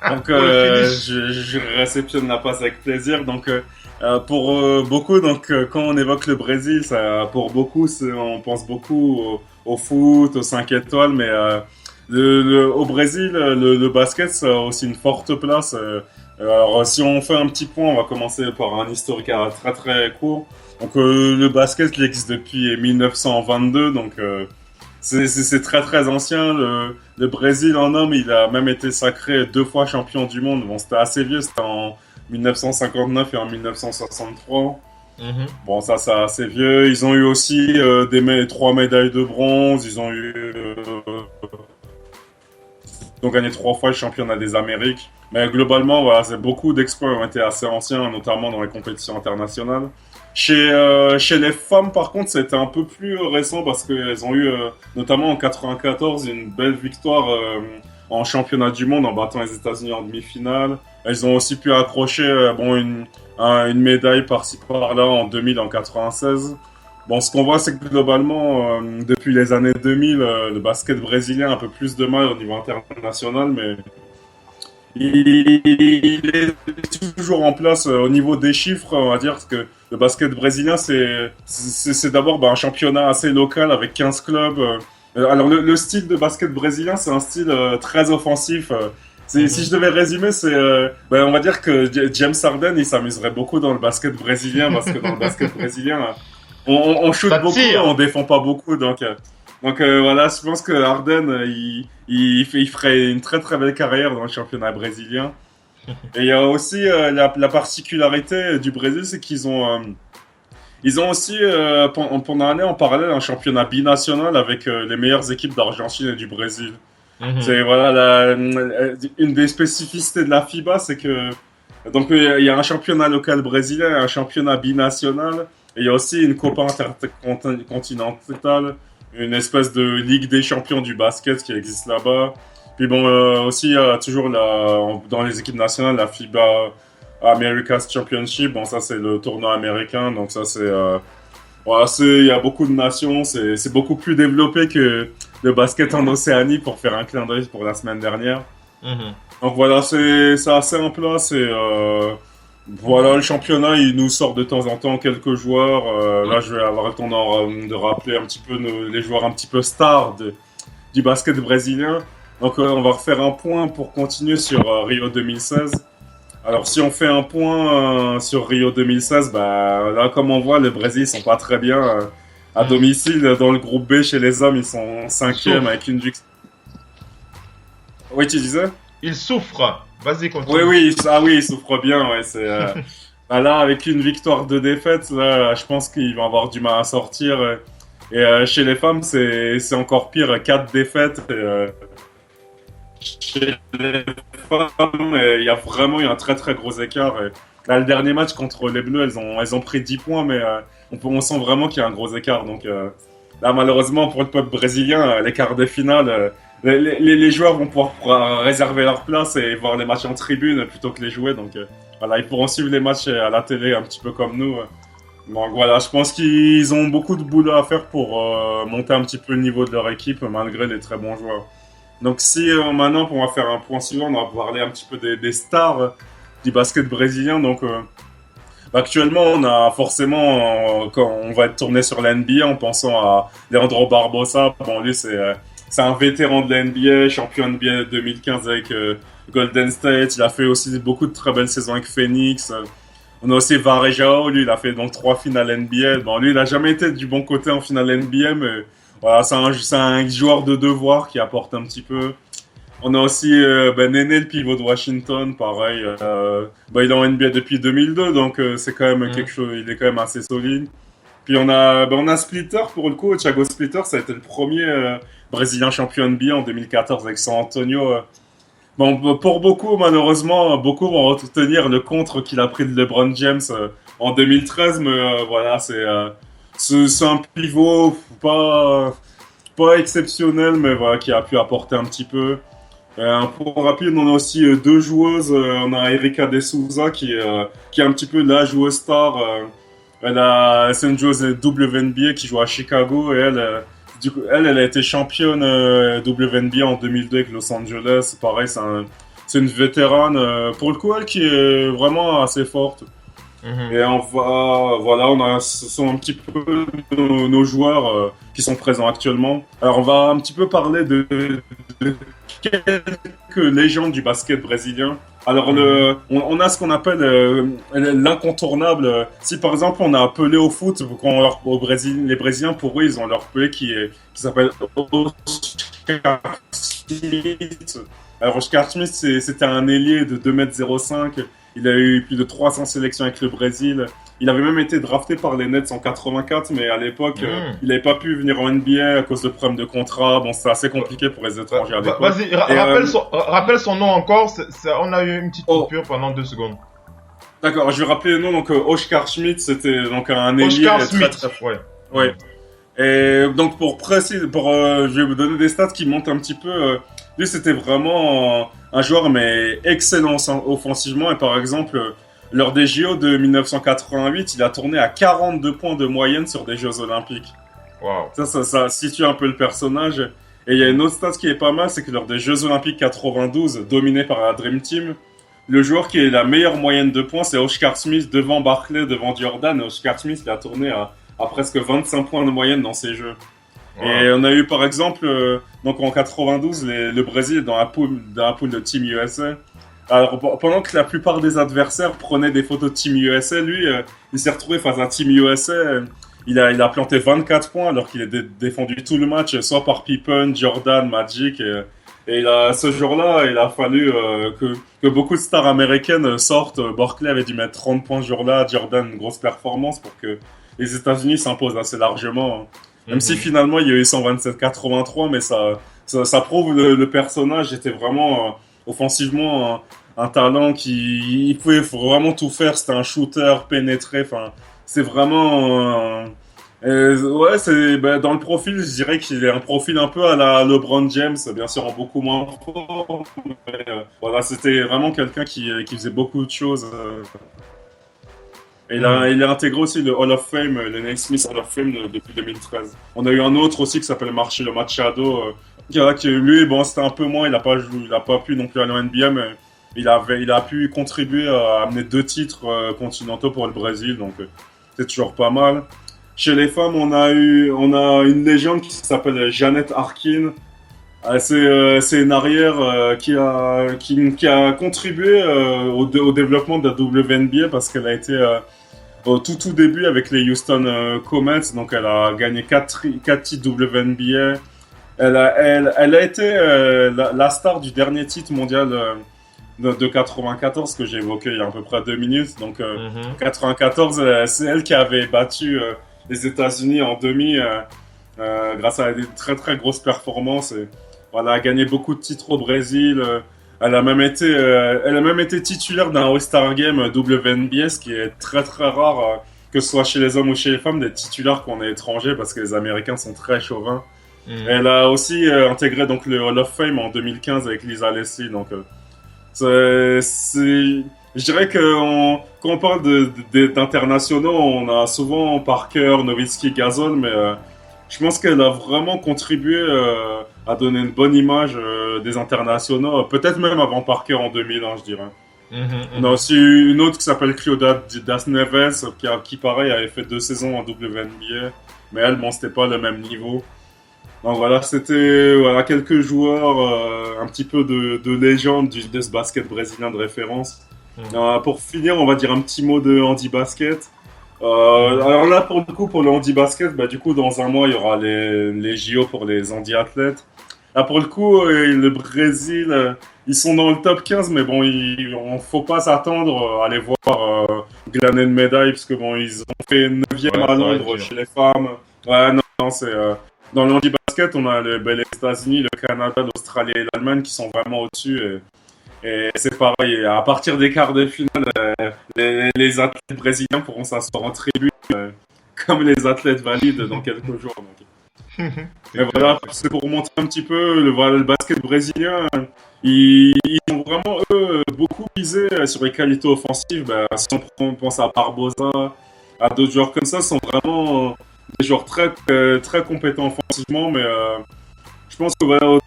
Donc je réceptionne la passe avec plaisir. Donc pour beaucoup, quand on évoque le Brésil, pour beaucoup, on pense beaucoup au foot, aux 5 étoiles, mais au Brésil, le basket, ça a aussi une forte place. Alors si on fait un petit point, on va commencer par un historique très très court. Donc le basket, il existe depuis 1922, donc c'est très très ancien. Le Brésil en homme, il a même été sacré 2 fois champion du monde. Bon, c'était assez vieux, c'était en 1959 et en 1963. Bon, ça c'est assez vieux. Ils ont eu aussi 3 médailles de bronze. Ils ont gagné 3 fois le championnat des Amériques. Mais globalement, voilà, c'est beaucoup d'exploits ont été assez anciens, notamment dans les compétitions internationales. Chez les femmes, par contre, c'était un peu plus récent parce qu'elles ont eu, notamment en 94, une belle victoire en championnat du monde en battant les États-Unis en demi-finale. Elles ont aussi pu accrocher une médaille par-ci par-là en 2000, en 96. Bon, ce qu'on voit, c'est que globalement, depuis les années 2000, le basket brésilien a un peu plus de mal au niveau international, mais il est toujours en place au niveau des chiffres. On va dire que le basket brésilien, c'est d'abord un championnat assez local avec 15 clubs. Alors le style de basket brésilien, c'est un style très offensif. Si je devais résumer, on va dire que James Harden, il s'amuserait beaucoup dans le basket brésilien, parce que dans le basket brésilien, on shoot beaucoup, on défend pas beaucoup, donc voilà, je pense que Harden, il ferait une très très belle carrière dans le championnat brésilien. Et il y a aussi la particularité du Brésil, c'est qu'ils ont aussi pendant l'année en parallèle un championnat binational avec les meilleures équipes d'Argentine et du Brésil. C'est voilà une des spécificités de la FIBA, c'est que donc il y a un championnat local brésilien, un championnat binational, et il y a aussi une Copa intercontinentale, une espèce de Ligue des champions du basket qui existe là-bas. Puis aussi toujours dans les équipes nationales la FIBA America's Championship. Bon, ça c'est le tournoi américain, donc ça c'est il y a beaucoup de nations, c'est beaucoup plus développé que le basket en Océanie, pour faire un clin d'œil pour la semaine dernière. Donc voilà, c'est assez en place, et voilà, le championnat il nous sort de temps en temps quelques joueurs. Là je vais avoir le temps de rappeler un petit peu les joueurs un petit peu stars du basket brésilien. Donc on va refaire un point pour continuer sur Rio 2016. Alors si on fait un point sur Rio 2016, là comme on voit, le Brésil ils sont pas très bien à domicile. Dans le groupe B chez les hommes, ils sont 5e avec une victoire. Oui, tu disais? Ils souffrent. Vas-y, continue. Oui, ils souffrent bien. Ouais, là avec une victoire, 2 défaites, là je pense qu'ils vont avoir du mal à sortir. Et chez les femmes, c'est encore pire, 4 défaites. Chez les femmes, il y a vraiment un très très gros écart. Là, le dernier match contre les Bleus, elles ont pris 10 points, mais on sent vraiment qu'il y a un gros écart. Donc là, malheureusement, pour le peuple brésilien, les quarts de finale, les joueurs vont pouvoir réserver leur place et voir les matchs en tribune plutôt que les jouer. Donc voilà, ils pourront suivre les matchs à la télé un petit peu comme nous. Donc voilà, je pense qu'ils ont beaucoup de boulot à faire pour monter un petit peu le niveau de leur équipe, malgré les très bons joueurs. Donc si maintenant, on va faire un point suivant, on va parler un petit peu des stars du basket brésilien. Donc actuellement, on a forcément, quand on va être tourné sur la NBA en pensant à Leandro Barbosa. Bon, lui, c'est un vétéran de la NBA, champion NBA 2015 avec Golden State. Il a fait aussi beaucoup de très belles saisons avec Phoenix. On a aussi Varejao, lui, il a fait donc 3 finales NBA. Bon, lui, il a jamais été du bon côté en finale NBA, mais voilà, c'est un joueur de devoir qui apporte un petit peu. On a aussi Néné, le pivot de Washington, pareil. Il est en NBA depuis 2002, donc c'est quand même quelque chose. Il est quand même assez solide. Puis on a Splitter pour le coup. Thiago Splitter, ça a été le premier Brésilien champion NBA en 2014 avec San Antonio. Pour beaucoup, malheureusement, beaucoup vont retenir le contre qu'il a pris de LeBron James en 2013, mais voilà, c'est un pivot pas exceptionnel, mais voilà, qui a pu apporter un petit peu. Un point rapide, on a aussi 2 joueuses. On a Erika de Souza qui est un petit peu la joueuse star. C'est une joueuse WNBA qui joue à Chicago, et elle a été championne WNBA en 2002 avec Los Angeles. Pareil, c'est une vétérane. Pour le coup, elle qui est vraiment assez forte. Et ce sont un petit peu nos joueurs qui sont présents actuellement. Alors on va un petit peu parler de quelques légendes du basket brésilien. Alors on a ce qu'on appelle l'incontournable. Si par exemple on a Pelé au foot, les Brésiliens, pour eux ils ont leur Pelé qui s'appelle Oscar Schmidt. Alors Oscar Schmidt, c'était un ailier de 2,05 m. Il a eu plus de 300 sélections avec le Brésil. Il avait même été drafté par les Nets en 84, mais à l'époque, il n'avait pas pu venir en NBA à cause de problèmes de contrat. Bon, c'est assez compliqué pour les étrangers à l'époque. Vas-y, rappelle son nom encore. On a eu une petite coupure pendant 2 secondes. D'accord, je vais rappeler le nom. Donc, Oscar Schmidt, c'était donc un ailier très très fort. Ouais. Et donc, je vais vous donner des stats qui montrent un petit peu. Lui, c'était vraiment un joueur, mais excellent offensivement. Et par exemple, lors des JO de 1988, il a tourné à 42 points de moyenne sur des Jeux Olympiques. Wow. Ça situe un peu le personnage. Et il y a une autre stat qui est pas mal, c'est que lors des Jeux Olympiques 92, dominés par la Dream Team, le joueur qui a la meilleure moyenne de points, c'est Oscar Smith devant Barkley, devant Jordan. Et Oscar Smith, il a tourné à presque 25 points de moyenne dans ses jeux. Wow. Et on a eu par exemple, donc en 92, le Brésil dans la poule de Team USA. Alors pendant que la plupart des adversaires prenaient des photos de Team USA, lui, il s'est retrouvé face à Team USA. Il a planté 24 points alors qu'il est défendu tout le match, soit par Pippen, Jordan, Magic. Et ce jour-là, il a fallu que beaucoup de stars américaines sortent. Barkley avait dû mettre 30 points ce jour-là, Jordan une grosse performance pour que les États-Unis s'imposent assez largement. Même si finalement il y a eu 127-83, mais ça prouve le personnage était vraiment offensivement un talent qui il pouvait vraiment tout faire. C'était un shooter pénétré. Enfin, c'est vraiment dans le profil, je dirais qu'il est un profil un peu à la LeBron James, bien sûr en beaucoup moins fort. Mais, voilà, c'était vraiment quelqu'un qui faisait beaucoup de choses. Et là, il a intégré aussi le Hall of Fame, le Naismith Hall of Fame depuis 2013. On a eu un autre aussi qui s'appelle Marcelo Machado, qui lui, bon, c'était un peu moins, il a pas pu non plus aller en NBA, mais il a pu contribuer à amener 2 titres continentaux pour le Brésil, donc c'est toujours pas mal. Chez les femmes, on a une légende qui s'appelle Jeannette Harkin. C'est une arrière qui a contribué au développement de la WNBA parce qu'elle a été au tout début avec les Houston Comets, donc elle a gagné 4 titres WNBA. Elle a été la star du dernier titre mondial de 94 que j'ai évoqué il y a à peu près 2 minutes. Donc 94, c'est elle qui avait battu les États-Unis en demi grâce à des très très grosses performances. Et, voilà, elle a gagné beaucoup de titres au Brésil. Elle a même été titulaire d'un All-Star Game WNBA, ce qui est très très rare, que ce soit chez les hommes ou chez les femmes, des titulaires qu'on est étrangers parce que les Américains sont très chauvins. Elle a aussi intégré donc le Hall of Fame en 2015 avec Lisa Leslie. Donc, je dirais que quand on parle d'internationaux, on a souvent Parker, Nowitzki, Gasol, mais je pense qu'elle a vraiment contribué à donner une bonne image des internationaux, peut-être même avant Parker en 2001, je dirais. On a aussi une autre qui s'appelle Cleoda Das Neves, qui pareil avait fait 2 saisons en WNBA, mais elle, bon, c'était pas le même niveau. Donc voilà, c'était quelques joueurs, un petit peu de légende de ce basket brésilien de référence. Pour finir, on va dire un petit mot de handi-basket. Alors là, pour le coup, pour le handi-basket, du coup, dans un mois, il y aura les JO pour les handi-athlètes. Là, pour le coup, le Brésil, ils sont dans le top 15, mais bon, on faut pas s'attendre à aller voir glaner une médaille, parce que bon, ils ont fait 9e à Londres chez les femmes. Ouais, non, c'est... Dans le handi-basket, on a les États-Unis, le Canada, l'Australie et l'Allemagne qui sont vraiment au-dessus. Et c'est pareil, à partir des quarts de finale, les athlètes brésiliens pourront s'asseoir en tribune comme les athlètes valides dans quelques jours. Donc. Et voilà, c'est pour montrer un petit peu le basket brésilien. Ils ont vraiment, eux, beaucoup misé sur les qualités offensives. Si on pense à Barbosa, à d'autres joueurs comme ça, sont vraiment des joueurs très, très compétents offensivement, mais je pense que voilà, en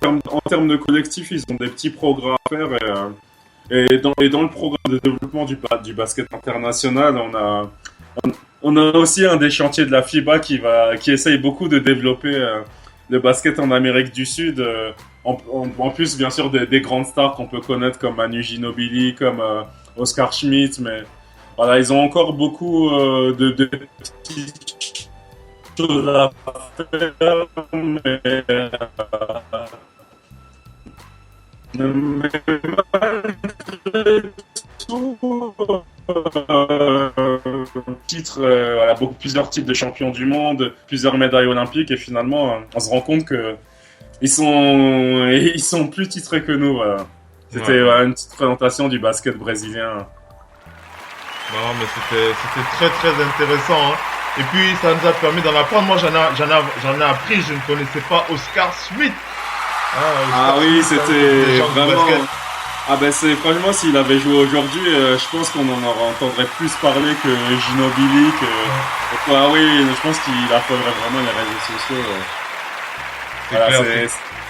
termes de collectif, ils ont des petits progrès à faire. Et dans le programme de développement du basket international, on a aussi un des chantiers de la FIBA qui essaye beaucoup de développer le basket en Amérique du Sud. En plus, bien sûr, des grandes stars qu'on peut connaître comme Manu Ginobili, comme Oscar Schmidt, mais voilà, ils ont encore beaucoup de petites choses à faire, mais malgré tout, plusieurs titres de champion du monde, plusieurs médailles olympiques, et finalement, on se rend compte que ils sont plus titrés que nous. Voilà. C'était une petite présentation du basket brésilien. Non, mais c'était très très intéressant. Hein. Et puis ça nous a permis d'en apprendre. Moi, j'en ai appris. Je ne connaissais pas Oscar Schmidt. Oui, c'était vraiment. Franchement, s'il avait joué aujourd'hui, je pense qu'on en entendrait plus parler que Ginobili, je pense qu'il affolerait vraiment les réseaux sociaux.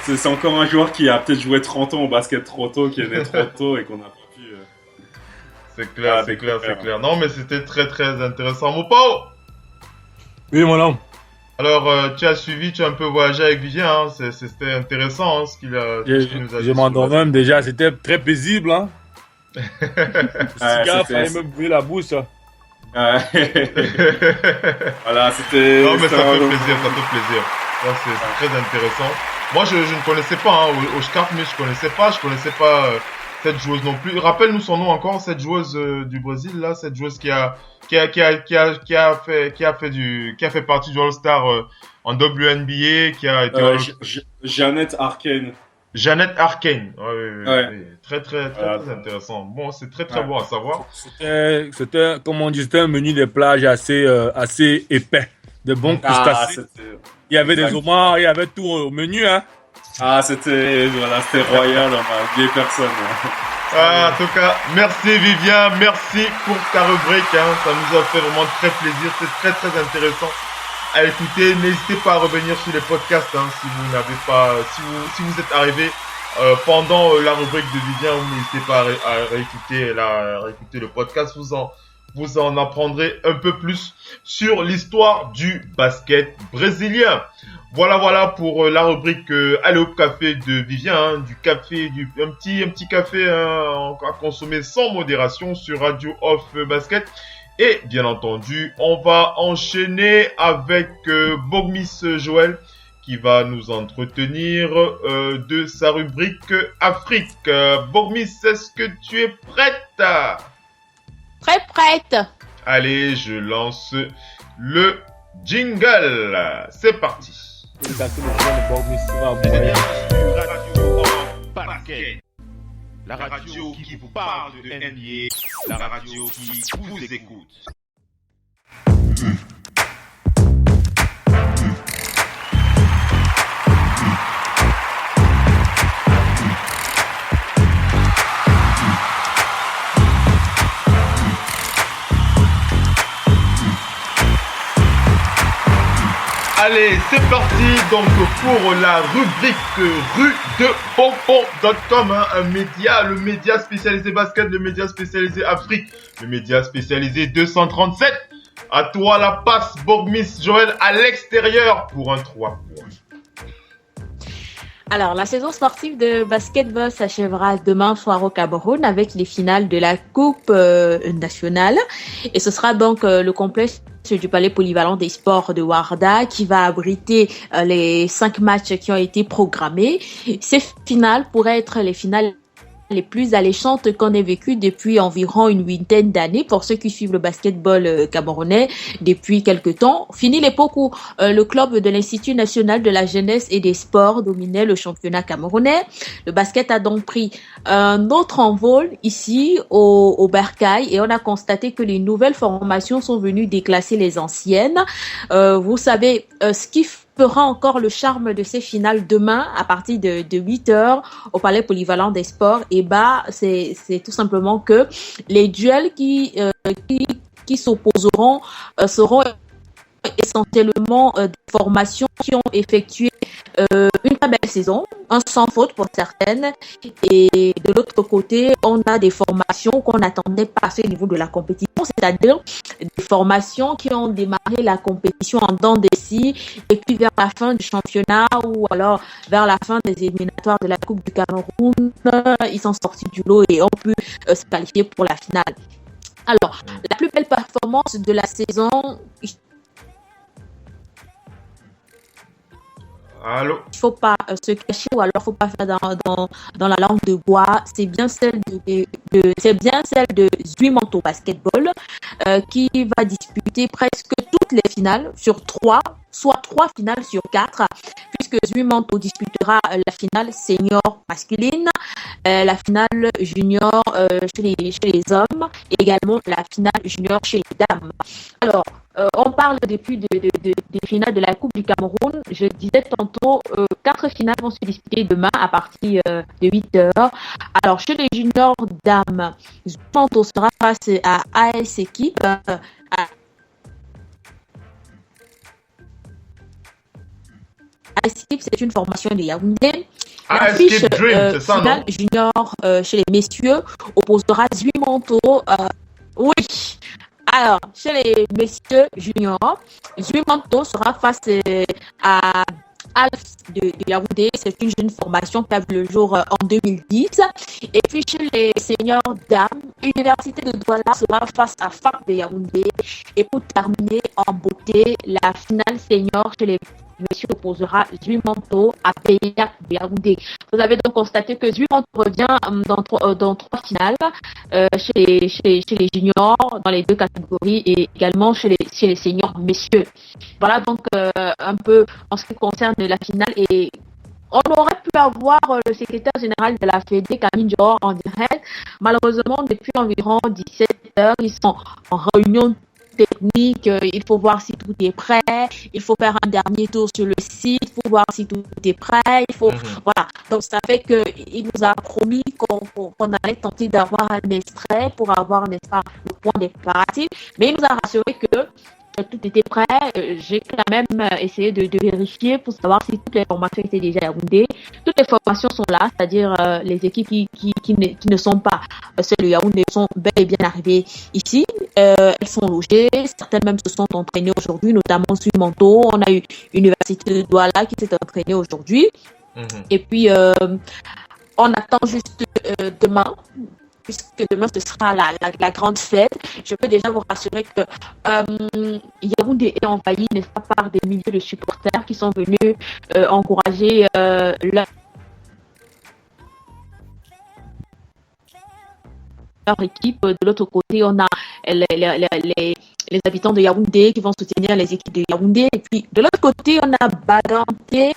c'est encore un joueur qui a peut-être joué 30 ans au basket trop tôt, qui est né trop tôt et qu'on n'a pas pu... C'est clair, c'est clair. Non, mais c'était très très intéressant. Mon Pao! Oui, mon homme. Alors, tu as un peu voyagé avec Vivien, hein. C'était intéressant, hein, ce qu'il nous a dit. Je m'endors même déjà, c'était très paisible, hein. Le cigare, fallait me brûler la bouche, ça. Voilà, c'était... Non, mais ça fait plaisir. Ouais, c'est très intéressant. Moi, je ne connaissais pas, hein, au Scarpe, mais je connaissais pas cette joueuse non plus. Rappelle-nous son nom encore, cette joueuse du Brésil, là, cette joueuse qui a fait partie du All-Star en WNBA, qui a été Jeannette Arcane. Jeannette Arcane. Oui. Très intéressant. Bon, c'est très bon à savoir. C'était, comme on dit, c'était un menu de plage assez épais, de bons crustacés. Il y avait des homards, il y avait tout au menu, hein. C'était royal, on m'a oublié personne. En tout cas, merci Vivien, merci pour ta rubrique, hein. Ça nous a fait vraiment très plaisir, c'est très intéressant à écouter. N'hésitez pas à revenir sur les podcasts, hein, si vous n'avez pas, si vous êtes arrivé pendant la rubrique de Vivien, vous n'hésitez pas à réécouter le podcast, vous en apprendrez un peu plus sur l'histoire du basket brésilien. Voilà pour la rubrique Allez au café de Vivien, hein, un petit café à consommer sans modération sur Radio Off Basket. Et bien entendu, on va enchaîner avec Bogmis Joël qui va nous entretenir de sa rubrique Afrique. Bogmis, est-ce que tu es prête? Très prête. Allez, je lance le jingle. C'est parti. La radio qui vous parle de NBA, la radio qui vous écoute. Allez, c'est parti donc pour la rubrique rue de bonbon.com, hein, le média spécialisé basket, le média spécialisé Afrique, le média spécialisé 237. À toi la passe, Bogmis Joël, à l'extérieur pour un 3 points. Alors, la saison sportive de basketball s'achèvera demain soir au Cameroun avec les finales de la Coupe nationale. Et ce sera donc le complexe du Palais Polyvalent des Sports de Ouarda qui va abriter les 5 matchs qui ont été programmés. Ces finales pourraient être les finales les plus alléchantes qu'on ait vécues depuis environ une vingtaine d'années pour ceux qui suivent le basketball camerounais depuis quelques temps. Fini l'époque où le club de l'Institut national de la jeunesse et des sports dominait le championnat camerounais. Le basket a donc pris un autre envol ici au Bercail et on a constaté que les nouvelles formations sont venues déclasser les anciennes. Vous savez, ce qui fera encore le charme de ces finales demain à partir de 8h au Palais Polyvalent des Sports, et c'est tout simplement que les duels qui s'opposeront seront essentiellement des formations qui ont effectué une très belle saison, un sans faute pour certaines, et de l'autre côté, on a des formations qu'on n'attendait pas à ce niveau de la compétition, c'est-à-dire des formations qui ont démarré la compétition en dents de scie, et puis vers la fin du championnat ou alors vers la fin des éliminatoires de la Coupe du Cameroun, ils sont sortis du lot et ont pu se qualifier pour la finale. Alors, la plus belle performance de la saison... Allô? Il faut pas se cacher ou alors faut pas faire dans la langue de bois. C'est bien celle de Zuimanto Basketball qui va disputer presque toutes les finales sur 3, soit 3 finales sur 4, puisque Zuimanto disputera la finale senior masculine, la finale junior chez les hommes, et également la finale junior chez les dames. Alors, on parle depuis des finales de la Coupe du Cameroun. Je disais tantôt, 4 finales vont se disputer demain à partir de 8h. Alors, chez les juniors dames, Zuimanto sera face à AS Équipe. AS Équipe, c'est une formation de Yaoundé. L'affiche finale junior chez les messieurs opposera Zuimonto. Oui. Alors, chez les messieurs juniors, Zuimonto sera face à Alf de Yaoundé. C'est une jeune formation qui a vu le jour en 2010. Et puis chez les seniors dames, Université de Douala sera face à FAC de Yaoundé. Et pour terminer en beauté, la finale senior chez les messieurs opposera Zuimonto à Payac de Yaoundé. Vous avez donc constaté que Zuimonto revient dans trois finales chez les juniors, dans les deux catégories, et également chez les seniors messieurs. Voilà donc un peu en ce qui concerne la finale. Et on aurait pu avoir le secrétaire général de la Fédé, Camille Dior, en direct. Malheureusement, depuis environ 17 heures, ils sont en réunion technique, il faut voir si tout est prêt, il faut faire un dernier tour sur le site, il faut voir si tout est prêt, il faut, voilà. Donc, ça fait qu'il nous a promis qu'on allait tenter d'avoir un extrait pour avoir, n'est-ce pas, le point déclaratif, mais il nous a rassuré que tout était prêt. J'ai quand même essayé de vérifier pour savoir si toutes les formations étaient déjà Yaoundé. Toutes les formations sont là, c'est-à-dire les équipes qui ne sont pas celles de Yaoundé sont bel et bien arrivées ici. Elles sont logées, certaines même se sont entraînées aujourd'hui, notamment sur Manteau. On a eu l'Université de Douala qui s'est entraînée aujourd'hui. Et puis, on attend juste demain, puisque demain ce sera la grande fête. Je peux déjà vous rassurer que Yaoundé est envahi, n'est-ce pas, par des milliers de supporters qui sont venus encourager leur équipe. De l'autre côté, on a les habitants de Yaoundé qui vont soutenir les équipes de Yaoundé. Et puis, de l'autre côté, on a Baganté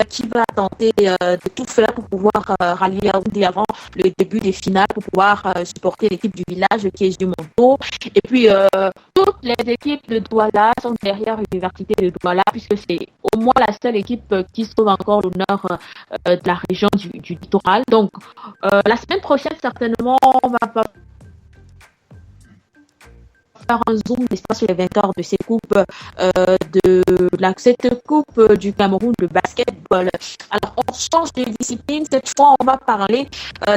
qui va tenter de tout faire pour pouvoir rallier Yaoundé avant le début des finales, pour pouvoir supporter l'équipe du village qui est Zuimonto. Et puis, toutes les équipes de Douala sont derrière l'Université de Douala, puisque c'est au moins la seule équipe qui sauve encore l'honneur de la région du littoral. Donc, la semaine prochaine, certainement, on va pas faire un zoom, n'est-ce pas, sur les vainqueurs de ces coupes cette coupe du Cameroun de basketball. Alors, on change de discipline. Cette fois, on va parler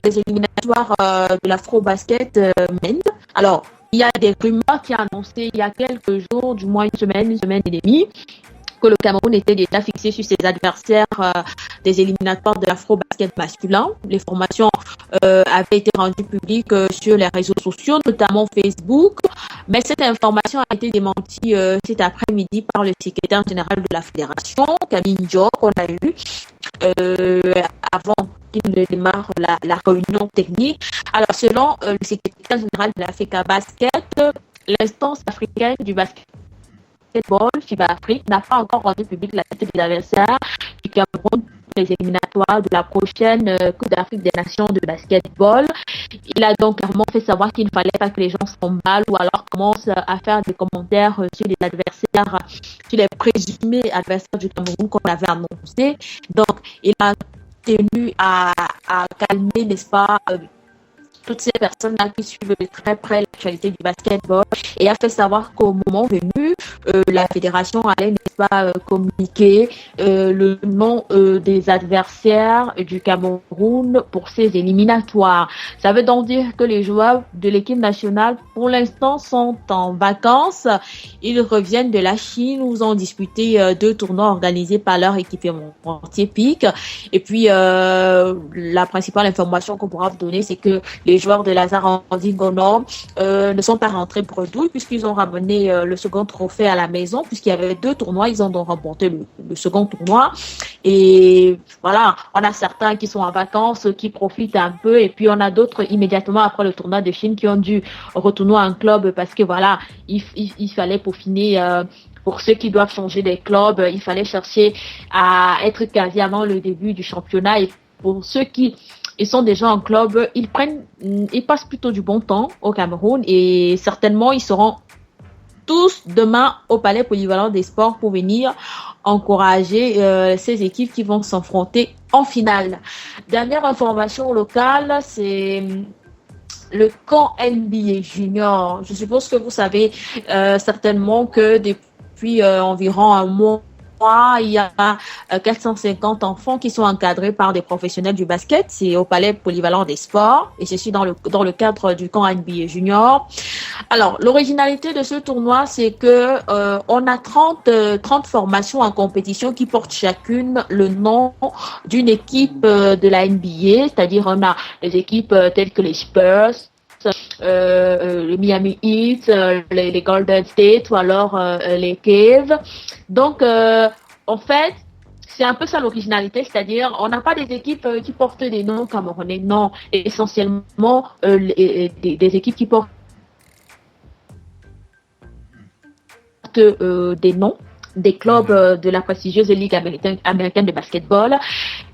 des éliminatoires de l'Afro-Basket Men. Alors, il y a des rumeurs qui ont annoncé il y a quelques jours, du moins une semaine et demie, que le Cameroun était déjà fixé sur ses adversaires des éliminatoires de l'Afro-Basket masculin. Les formations avaient été rendues publiques sur les réseaux sociaux, notamment Facebook. Mais cette information a été démentie cet après-midi par le secrétaire général de la fédération, Camille Dior, qu'on a eu avant qu'il ne démarre la réunion technique. Alors, selon le secrétaire général de la FECA Basket, l'instance africaine du basketball, FIBA Afrique, n'a pas encore rendu public la liste des adversaires du Cameroun pour les éliminatoires de la prochaine Coupe d'Afrique des Nations de basketball. Il a donc clairement fait savoir qu'il ne fallait pas que les gens s'emballent ou alors commencent à faire des commentaires sur les adversaires, sur les présumés adversaires du Cameroun qu'on avait annoncé. Donc, il a tenu à calmer, n'est-ce pas, toutes ces personnes-là qui suivent de très près l'actualité du basketball, et a fait savoir qu'au moment venu, la fédération allait, n'est-ce pas, communiquer le nom des adversaires du Cameroun pour ces éliminatoires. Ça veut donc dire que les joueurs de l'équipe nationale, pour l'instant, sont en vacances. Ils reviennent de la Chine où ils ont disputé 2 tournois organisés par leur équipementier PIC. Et puis, la principale information qu'on pourra vous donner, c'est que les joueurs de Lazare Andigono ne sont pas rentrés bredouilles puisqu'ils ont ramené le second trophée à la maison, puisqu'il y avait 2 tournois, ils ont donc remporté le second tournoi. Et voilà, on a certains qui sont en vacances, qui profitent un peu, et puis on a d'autres immédiatement après le tournoi de Chine qui ont dû retourner à un club parce que voilà, il fallait peaufiner. Pour ceux qui doivent changer des clubs, il fallait chercher à être quasi avant le début du championnat. Et pour ceux qui ils sont déjà en club, ils passent plutôt du bon temps au Cameroun, et certainement ils seront tous demain au Palais Polyvalent des Sports pour venir encourager ces équipes qui vont s'affronter en finale. Dernière information locale, c'est le camp NBA Junior. Je suppose que vous savez certainement que depuis environ un mois, il y a 450 enfants qui sont encadrés par des professionnels du basket. C'est au Palais Polyvalent des Sports et ceci dans le cadre du camp NBA Junior. Alors, l'originalité de ce tournoi, c'est que on a 30 formations en compétition qui portent chacune le nom d'une équipe de la NBA, c'est-à-dire on a des équipes telles que les Spurs, le Miami Heat, les Golden State ou alors les Cavs. Donc, en fait, c'est un peu ça l'originalité, c'est-à-dire on n'a pas des équipes qui portent des noms camerounais, non, essentiellement des équipes qui portent des noms des clubs de la prestigieuse Ligue américaine de basketball.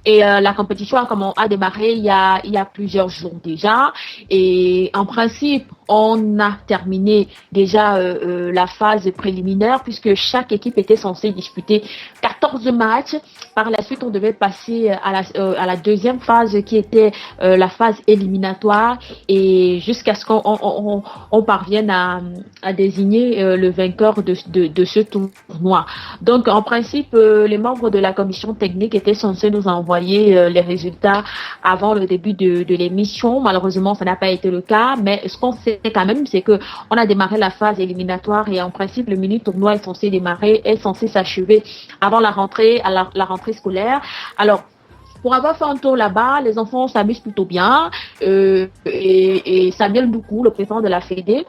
Et la compétition a démarré il y a plusieurs jours déjà. Et en principe, on a terminé déjà la phase préliminaire puisque chaque équipe était censée disputer 14 matchs. Par la suite, on devait passer à la deuxième phase qui était la phase éliminatoire et jusqu'à ce qu'on parvienne à désigner le vainqueur de ce tournoi. Donc, en principe, les membres de la commission technique étaient censés nous envoyer les résultats avant le début de l'émission. Malheureusement, ça n'a pas été le cas, mais ce qu'on sait quand même, c'est que on a démarré la phase éliminatoire et en principe, le mini tournoi est censé s'achever avant la rentrée, la rentrée scolaire. Alors, pour avoir fait un tour là-bas, les enfants s'amusent plutôt bien et Samuel Doukou, le président de la Fédé,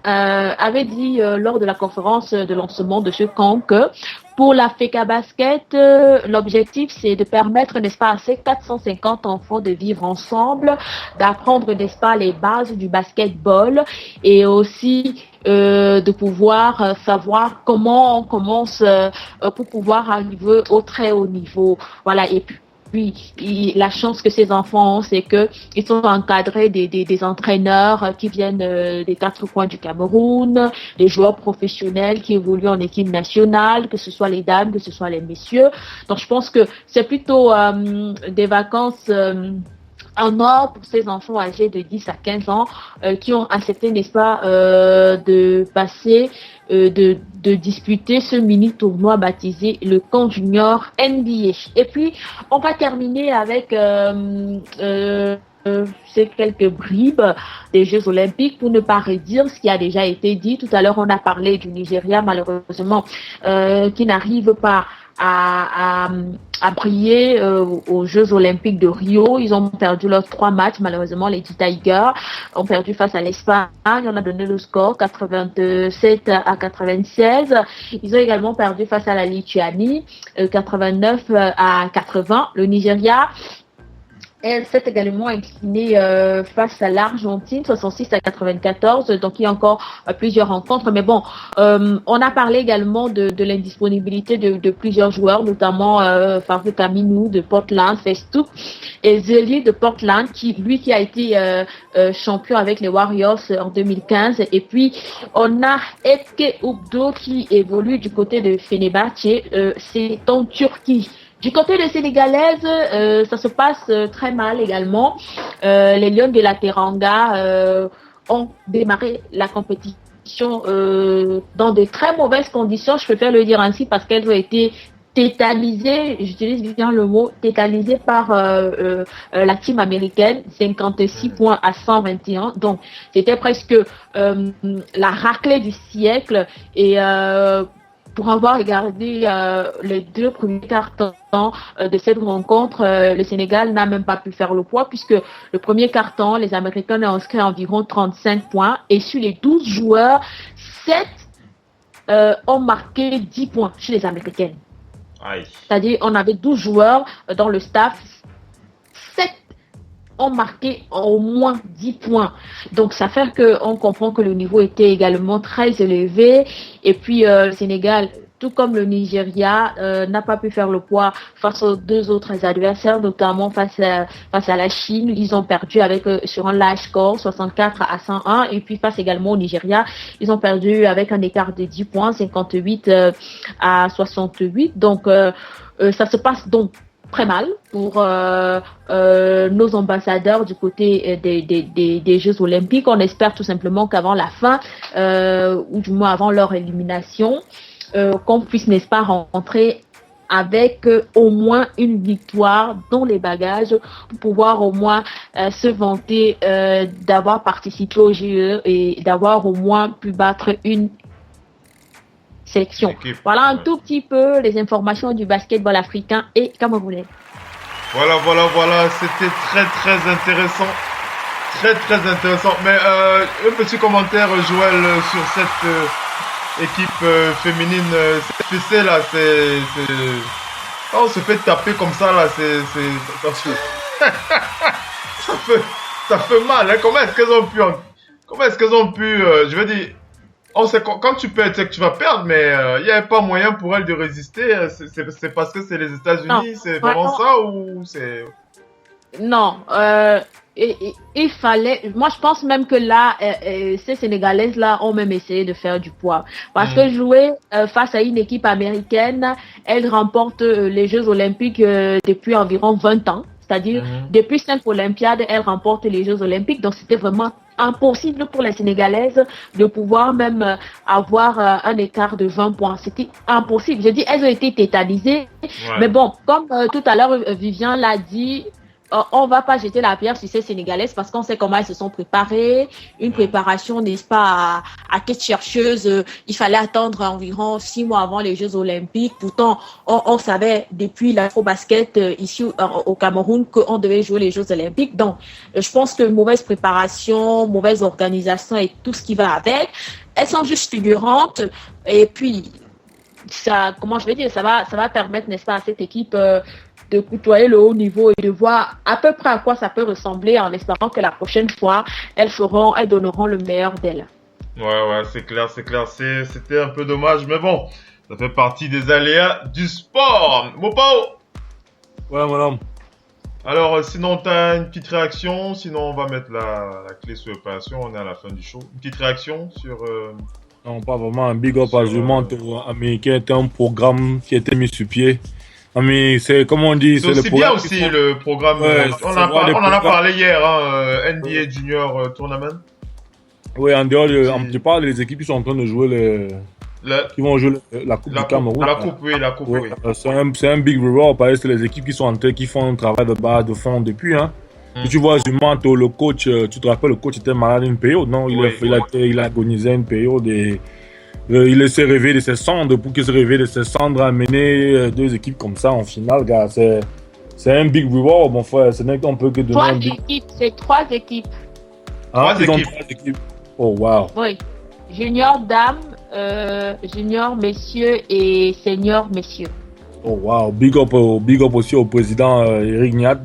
avait dit lors de la conférence de lancement de ce camp que pour la FECA Basket, l'objectif c'est de permettre, n'est-ce pas, à ces 450 enfants de vivre ensemble, d'apprendre, n'est-ce pas, les bases du basketball et aussi de pouvoir savoir comment on commence pour pouvoir arriver au très haut niveau. Voilà, et puis la chance que ces enfants ont, c'est que ils sont encadrés des entraîneurs qui viennent des 4 coins du Cameroun, des joueurs professionnels qui évoluent en équipe nationale, que ce soit les dames, que ce soit les messieurs. Donc je pense que c'est plutôt des vacances en or pour ces enfants âgés de 10 à 15 ans qui ont accepté, n'est-ce pas, de passer, de disputer ce mini tournoi baptisé le camp junior NBA. Et puis, on va terminer avec ces quelques bribes des Jeux Olympiques pour ne pas redire ce qui a déjà été dit. Tout à l'heure, on a parlé du Nigeria, malheureusement, qui n'arrive pas à briller aux Jeux Olympiques de Rio. Ils ont perdu leurs 3 matchs. Malheureusement, les Tigers ont perdu face à l'Espagne. On a donné le score 87 à 96. Ils ont également perdu face à la Lituanie 89 à 80. Le Nigeria s'est également incliné face à l'Argentine, 66 à 94. Donc, il y a encore plusieurs rencontres. Mais bon, on a parlé également de l'indisponibilité de plusieurs joueurs, notamment Farouk Aminou de Portland, Festouk, et Zeli de Portland, qui a été champion avec les Warriors en 2015. Et puis, on a Eke Oubdo qui évolue du côté de Fenerbahçe, c'est en Turquie. Du côté des Sénégalaises, ça se passe très mal également. Les Lions de la Teranga ont démarré la compétition dans de très mauvaises conditions. Je préfère le dire ainsi parce qu'elles ont été tétanisées, j'utilise bien le mot, tétanisées par la team américaine, 56 points à 121. Donc, c'était presque la raclée du siècle et pour avoir regardé les 2 premiers cartons de cette rencontre, le Sénégal n'a même pas pu faire le poids puisque le premier carton, les Américains ont inscrit environ 35 points et sur les 12 joueurs, 7 ont marqué 10 points chez les Américaines. Aïe. C'est-à-dire, on avait 12 joueurs dans le staff, 7 ont marqué au moins 10 points. Donc, ça fait qu'on comprend que le niveau était également très élevé. Et puis, le Sénégal, tout comme le Nigeria, n'a pas pu faire le poids face aux 2 autres adversaires, notamment face à la Chine. Ils ont perdu sur un large score, 64 à 101. Et puis, face également au Nigeria, ils ont perdu avec un écart de 10 points, 58 à 68. Donc, ça se passe donc très mal pour nos ambassadeurs du côté des Jeux Olympiques. On espère tout simplement qu'avant la fin, ou du moins avant leur élimination, qu'on puisse, n'est-ce pas, rentrer avec au moins une victoire dans les bagages pour pouvoir au moins se vanter d'avoir participé au JE et d'avoir au moins pu battre une sélection. Voilà un tout petit peu les informations du basketball africain et camerounais. Voilà, c'était très intéressant. Très intéressant. Mais un petit commentaire, Joël, sur cette équipe féminine. Cette fessée là, quand on se fait taper comme ça là, ça fait mal. Hein. Comment est-ce qu'elles ont pu je veux dire, on sait quand tu perds, c'est que tu vas perdre, mais il n'y avait pas moyen pour elles de résister. C'est parce que c'est les États-Unis, c'est vraiment ça ou c'est... Non, il fallait... Moi, je pense même que là, ces Sénégalaises-là ont même essayé de faire du poids. Parce que jouer face à une équipe américaine, elles remportent les Jeux Olympiques depuis environ 20 ans. C'est-à-dire, depuis 5 Olympiades, elles remportent les Jeux Olympiques. Donc, c'était vraiment impossible pour les Sénégalaises de pouvoir même avoir un écart de 20 points. C'était impossible. Je dis, elles ont été tétanisées. Ouais. Mais bon, comme tout à l'heure, Vivian l'a dit, on va pas jeter la pierre sur ces Sénégalaises parce qu'on sait comment elles se sont préparées. Une préparation, n'est-ce pas, à quête chercheuse. Il fallait attendre environ 6 mois avant les Jeux Olympiques. Pourtant, on savait depuis l'afro-basket ici au Cameroun qu'on devait jouer les Jeux Olympiques. Donc, je pense que mauvaise préparation, mauvaise organisation et tout ce qui va avec. Elles sont juste figurantes. Et puis, ça, comment je vais dire, ça va permettre, n'est-ce pas, à cette équipe de côtoyer le haut niveau et de voir à peu près à quoi ça peut ressembler en espérant que la prochaine fois, elles donneront le meilleur d'elles. Ouais, c'est clair. C'était un peu dommage, mais bon, ça fait partie des aléas du sport. Mopao! Ouais, madame. Alors, sinon, t'as une petite réaction, sinon on va mettre la clé sur l'opération, on est à la fin du show. Une petite réaction sur... Non, pas vraiment, un big up à Jument américain, c'était un programme qui a été mis sur pied. Mais c'est comme on dit, c'est le programme. C'est bien aussi le programme. Ouais, on en a parlé hier, NBA Junior Tournament. Oui, en dehors tu parles des équipes qui sont en train de jouer qui vont jouer la Coupe du Cameroun. La Coupe, oui. C'est un big reward parce que c'est les équipes qui sont en train, qui font un travail de base, de fond depuis. Et tu vois, Jument, le coach, tu te rappelles, le coach était malade une période, non? Il a agonisé une période et. Il s'est réveillé de ses cendres. Pour qu'il se réveille de ses cendres, amener 2 équipes comme ça en finale, gars, c'est un big reward, mon frère. Ce n'est qu'on peut que donner un big... C'est 3 équipes. Ils ont 3 équipes. Oh, wow. Oui. Junior dames, junior messieurs et senior messieurs. Oh, wow. Big up aussi au président Eric Niat,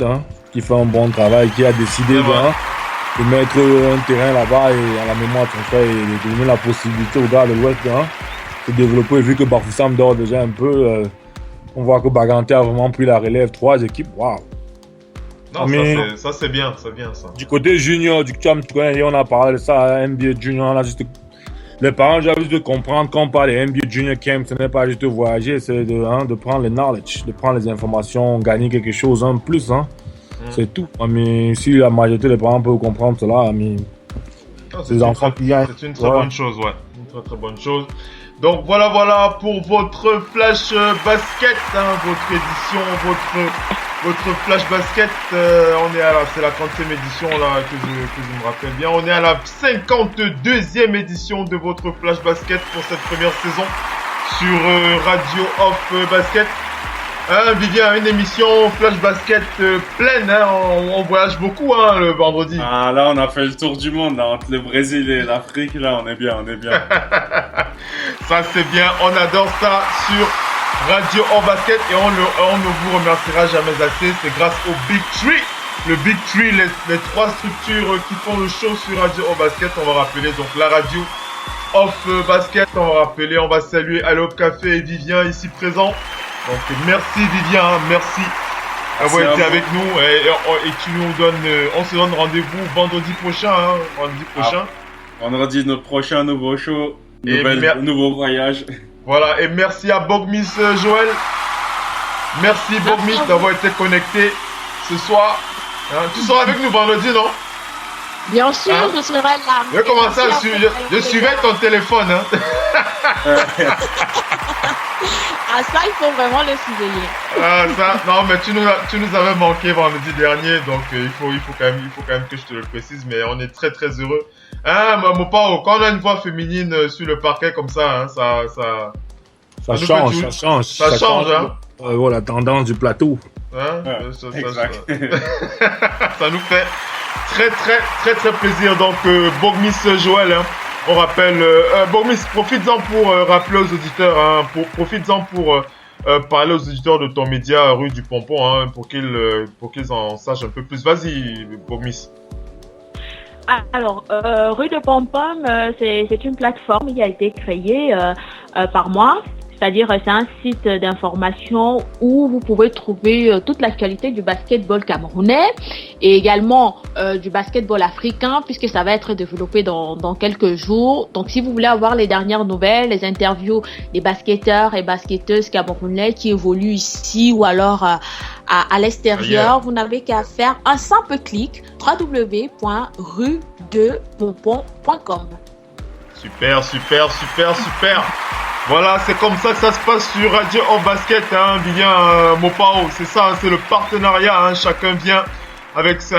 qui fait un bon travail, qui a décidé de mettre un terrain là-bas et à la mémoire de son frère et de donner la possibilité aux gars de l'Ouest de développer. Vu que Bafoussam dort déjà un peu, on voit que Baganté a vraiment pris la relève. 3 équipes, waouh! Non, ça c'est bien, ça. Du côté junior, du CAM, tu connais, on a parlé de ça, NBA Junior, les parents doivent juste de comprendre quand on parle de NBA Junior Camp, ce n'est pas juste de voyager, c'est de prendre le knowledge, de prendre les informations, gagner quelque chose en plus, C'est tout. Mais si la majorité des parents peuvent comprendre cela, c'est une très bonne chose, ouais. Une très bonne chose. Donc voilà pour votre flash basket, votre édition, votre flash basket. C'est la 30e édition là que je me rappelle bien. On est à la 52e édition de votre flash basket pour cette première saison sur Radio Off Basket. Vivien, une émission flash basket pleine, on voyage beaucoup le vendredi. Ah là on a fait le tour du monde là, entre le Brésil et l'Afrique, là on est bien. Ça c'est bien, on adore ça sur Radio Hors Basket et on ne vous remerciera jamais assez, c'est grâce au Big Tree. Le Big Tree, les 3 structures qui font le show sur Radio Hors Basket, on va rappeler donc la radio Off Basket, on va saluer Allo Café et Vivien ici présent. Donc merci Vivien, merci d'avoir été avec nous et tu nous donnes, on se donne rendez-vous vendredi prochain. Vendredi notre prochain nouveau show, nouveau voyage. Voilà, et merci à Bogmis Joël. Merci Bogmis d'avoir été connecté ce soir. Tu seras avec nous vendredi, non? Bien sûr, je serai là. Je commençais à suivre. Je suivais ton téléphone. Hein. Ah, ça, il faut vraiment le surveiller. Ah, ça, non, mais tu nous avais manqué vendredi dernier, donc il faut quand même que je te le précise, mais on est très très heureux. Hein, Mopao, quand on a une voix féminine sur le parquet comme ça, hein, ça change, hein. La tendance du plateau. Hein, ça nous fait très très très très plaisir. Donc, Bogmis Joël, hein, on rappelle, Bogmis, profites-en pour rappeler aux auditeurs, hein, profites-en pour parler aux auditeurs de ton média Rue du Pompon, hein, pour qu'ils en sachent un peu plus. Vas-y, Bogmis. Alors, Rue de Pompom, c'est une plateforme qui a été créée par moi. C'est-à-dire, c'est un site d'information où vous pouvez trouver toute l'actualité du basketball camerounais et également du basketball africain, puisque ça va être développé dans quelques jours. Donc, si vous voulez avoir les dernières nouvelles, les interviews des basketteurs et basketteuses camerounais qui évoluent ici ou alors à l'extérieur, vous n'avez qu'à faire un simple clic, www.rue2pompon.com. Super. Voilà, c'est comme ça que ça se passe sur Radio en Basket, hein, vient Mopao, c'est ça, hein, c'est le partenariat, hein, chacun vient avec son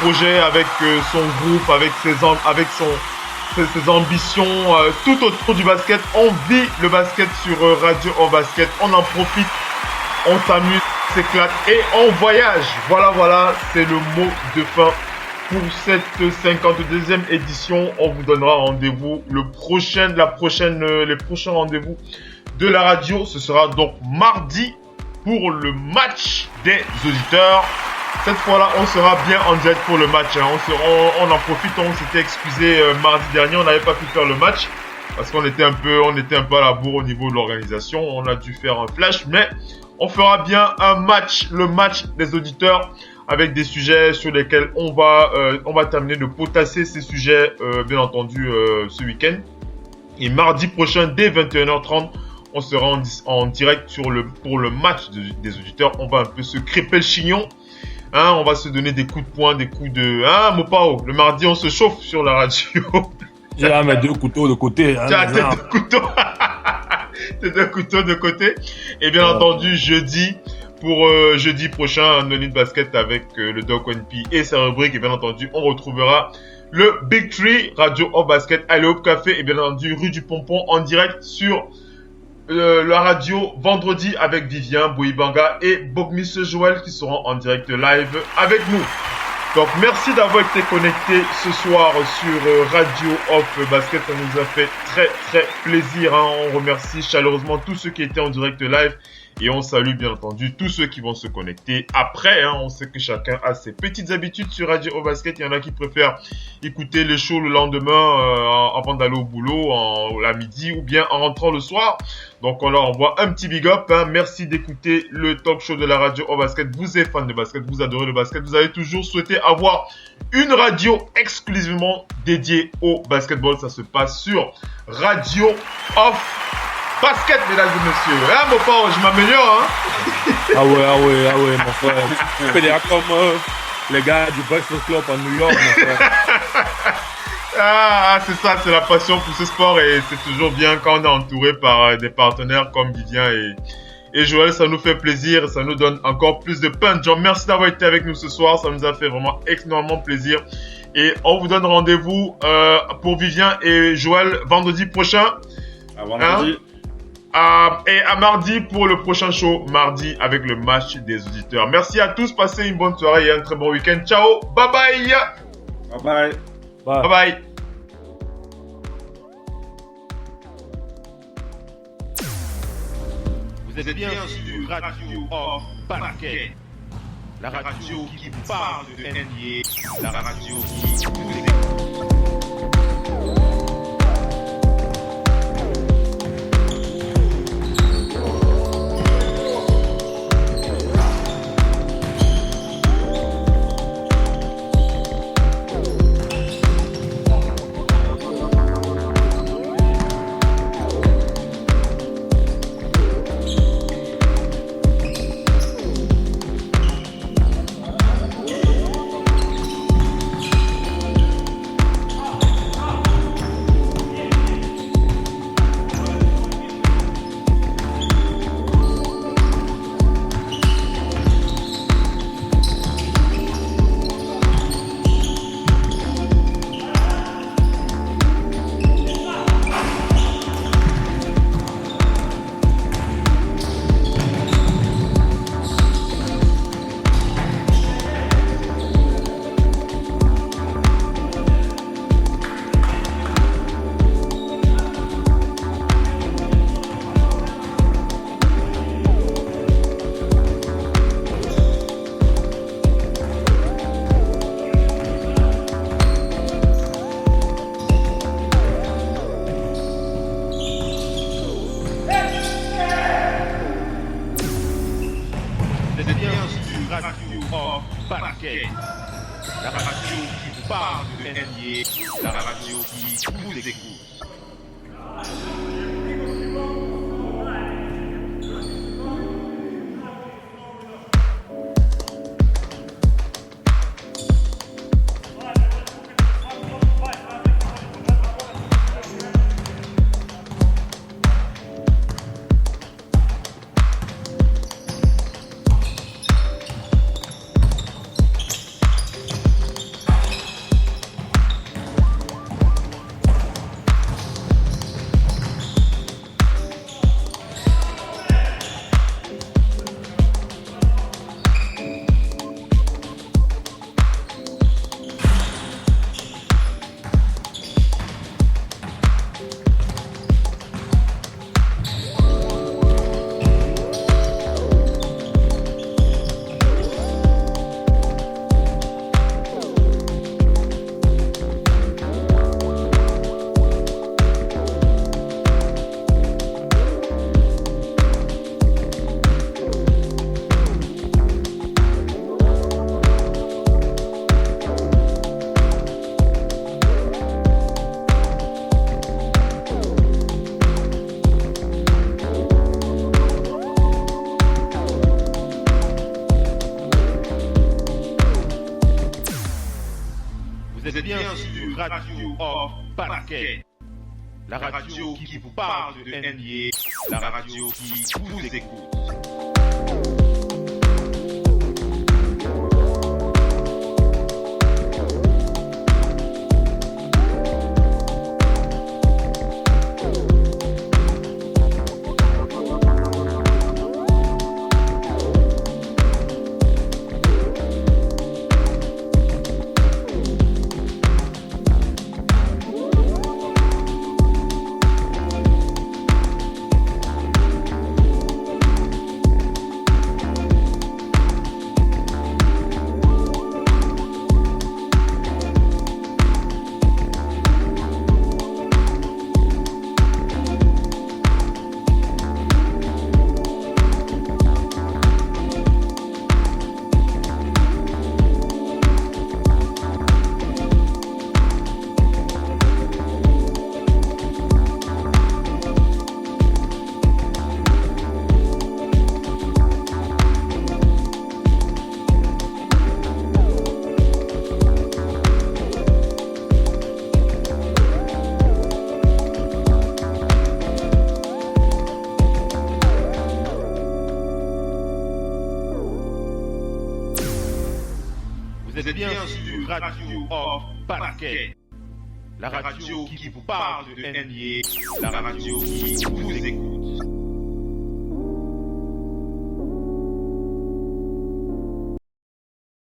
projet, avec son groupe, avec ses ambitions, tout autour du basket. On vit le basket sur Radio en Basket, on en profite, on s'amuse, on s'éclate et on voyage. Voilà, c'est le mot de fin. Pour cette 52e édition, on vous donnera rendez-vous les prochains rendez-vous de la radio. Ce sera donc mardi pour le match des auditeurs. Cette fois-là, on sera bien en direct pour le match. Hein. On en profite, on s'était excusé mardi dernier, on n'avait pas pu faire le match parce qu'on était un peu à la bourre au niveau de l'organisation. On a dû faire un flash, mais on fera bien le match des auditeurs, avec des sujets sur lesquels on va terminer de potasser ces sujets, bien entendu, ce week-end. Et mardi prochain, dès 21h30, on sera en direct pour le match des auditeurs. On va un peu se crêper le chignon. Hein, on va se donner des coups de poing, des coups de... Hein, Mopao, le mardi, on se chauffe sur la radio. J'ai là mes 2 couteaux de côté. Hein, tes 2 couteaux. Tes 2 couteaux de côté. Et bien entendu, jeudi prochain, No Need Basket avec le Doc ONP et sa rubrique. Et bien entendu, on retrouvera le Big Tree, Radio Hop Basket, Allez Hop Café et bien entendu Rue du Pompon en direct sur la radio vendredi avec Vivien, Boïbanga et Bogmis Joël qui seront en direct live avec nous. Donc merci d'avoir été connecté ce soir sur Radio Hop Basket. Ça nous a fait très très plaisir. Hein. On remercie chaleureusement tous ceux qui étaient en direct live. Et on salue bien entendu tous ceux qui vont se connecter après. Hein, on sait que chacun a ses petites habitudes sur Radio au Basket. Il y en a qui préfèrent écouter les shows le lendemain avant d'aller au boulot, la midi ou bien en rentrant le soir. Donc on leur envoie un petit big up. Hein. Merci d'écouter le talk show de la Radio au Basket. Vous êtes fan de basket, vous adorez le basket. Vous avez toujours souhaité avoir une radio exclusivement dédiée au basketball. Ça se passe sur Radio Off Basket, mesdames et messieurs. Hein, mon frère, je m'améliore, hein. Ah ouais, mon frère. Tu fais des comme les gars du Breakfast Club à New York, mon frère. Ah, c'est ça, c'est la passion pour ce sport et c'est toujours bien quand on est entouré par des partenaires comme Vivien et Joël. Ça nous fait plaisir, ça nous donne encore plus de punch. Genre, merci d'avoir été avec nous ce soir, ça nous a fait vraiment énormément plaisir. Et on vous donne rendez-vous pour Vivien et Joël vendredi prochain. À vendredi. Hein? Et à mardi pour le prochain show, mardi avec le match des auditeurs. Merci à tous, passez une bonne soirée et un très bon week-end. Ciao, bye bye. Bye bye. Bye bye. Vous êtes bien sur Radio Hop Basket, la radio qui vous parle de NBA, la radio qui vous écoute. La radio qui parle de NBA, la radio qui vous écoute. Vous êtes bien sur Radio of Basket. La radio qui vous parle de NBA, la radio qui vous écoute. Vous êtes bien sur Radio of Basket. La radio qui vous parle de NBA, la radio qui vous écoute.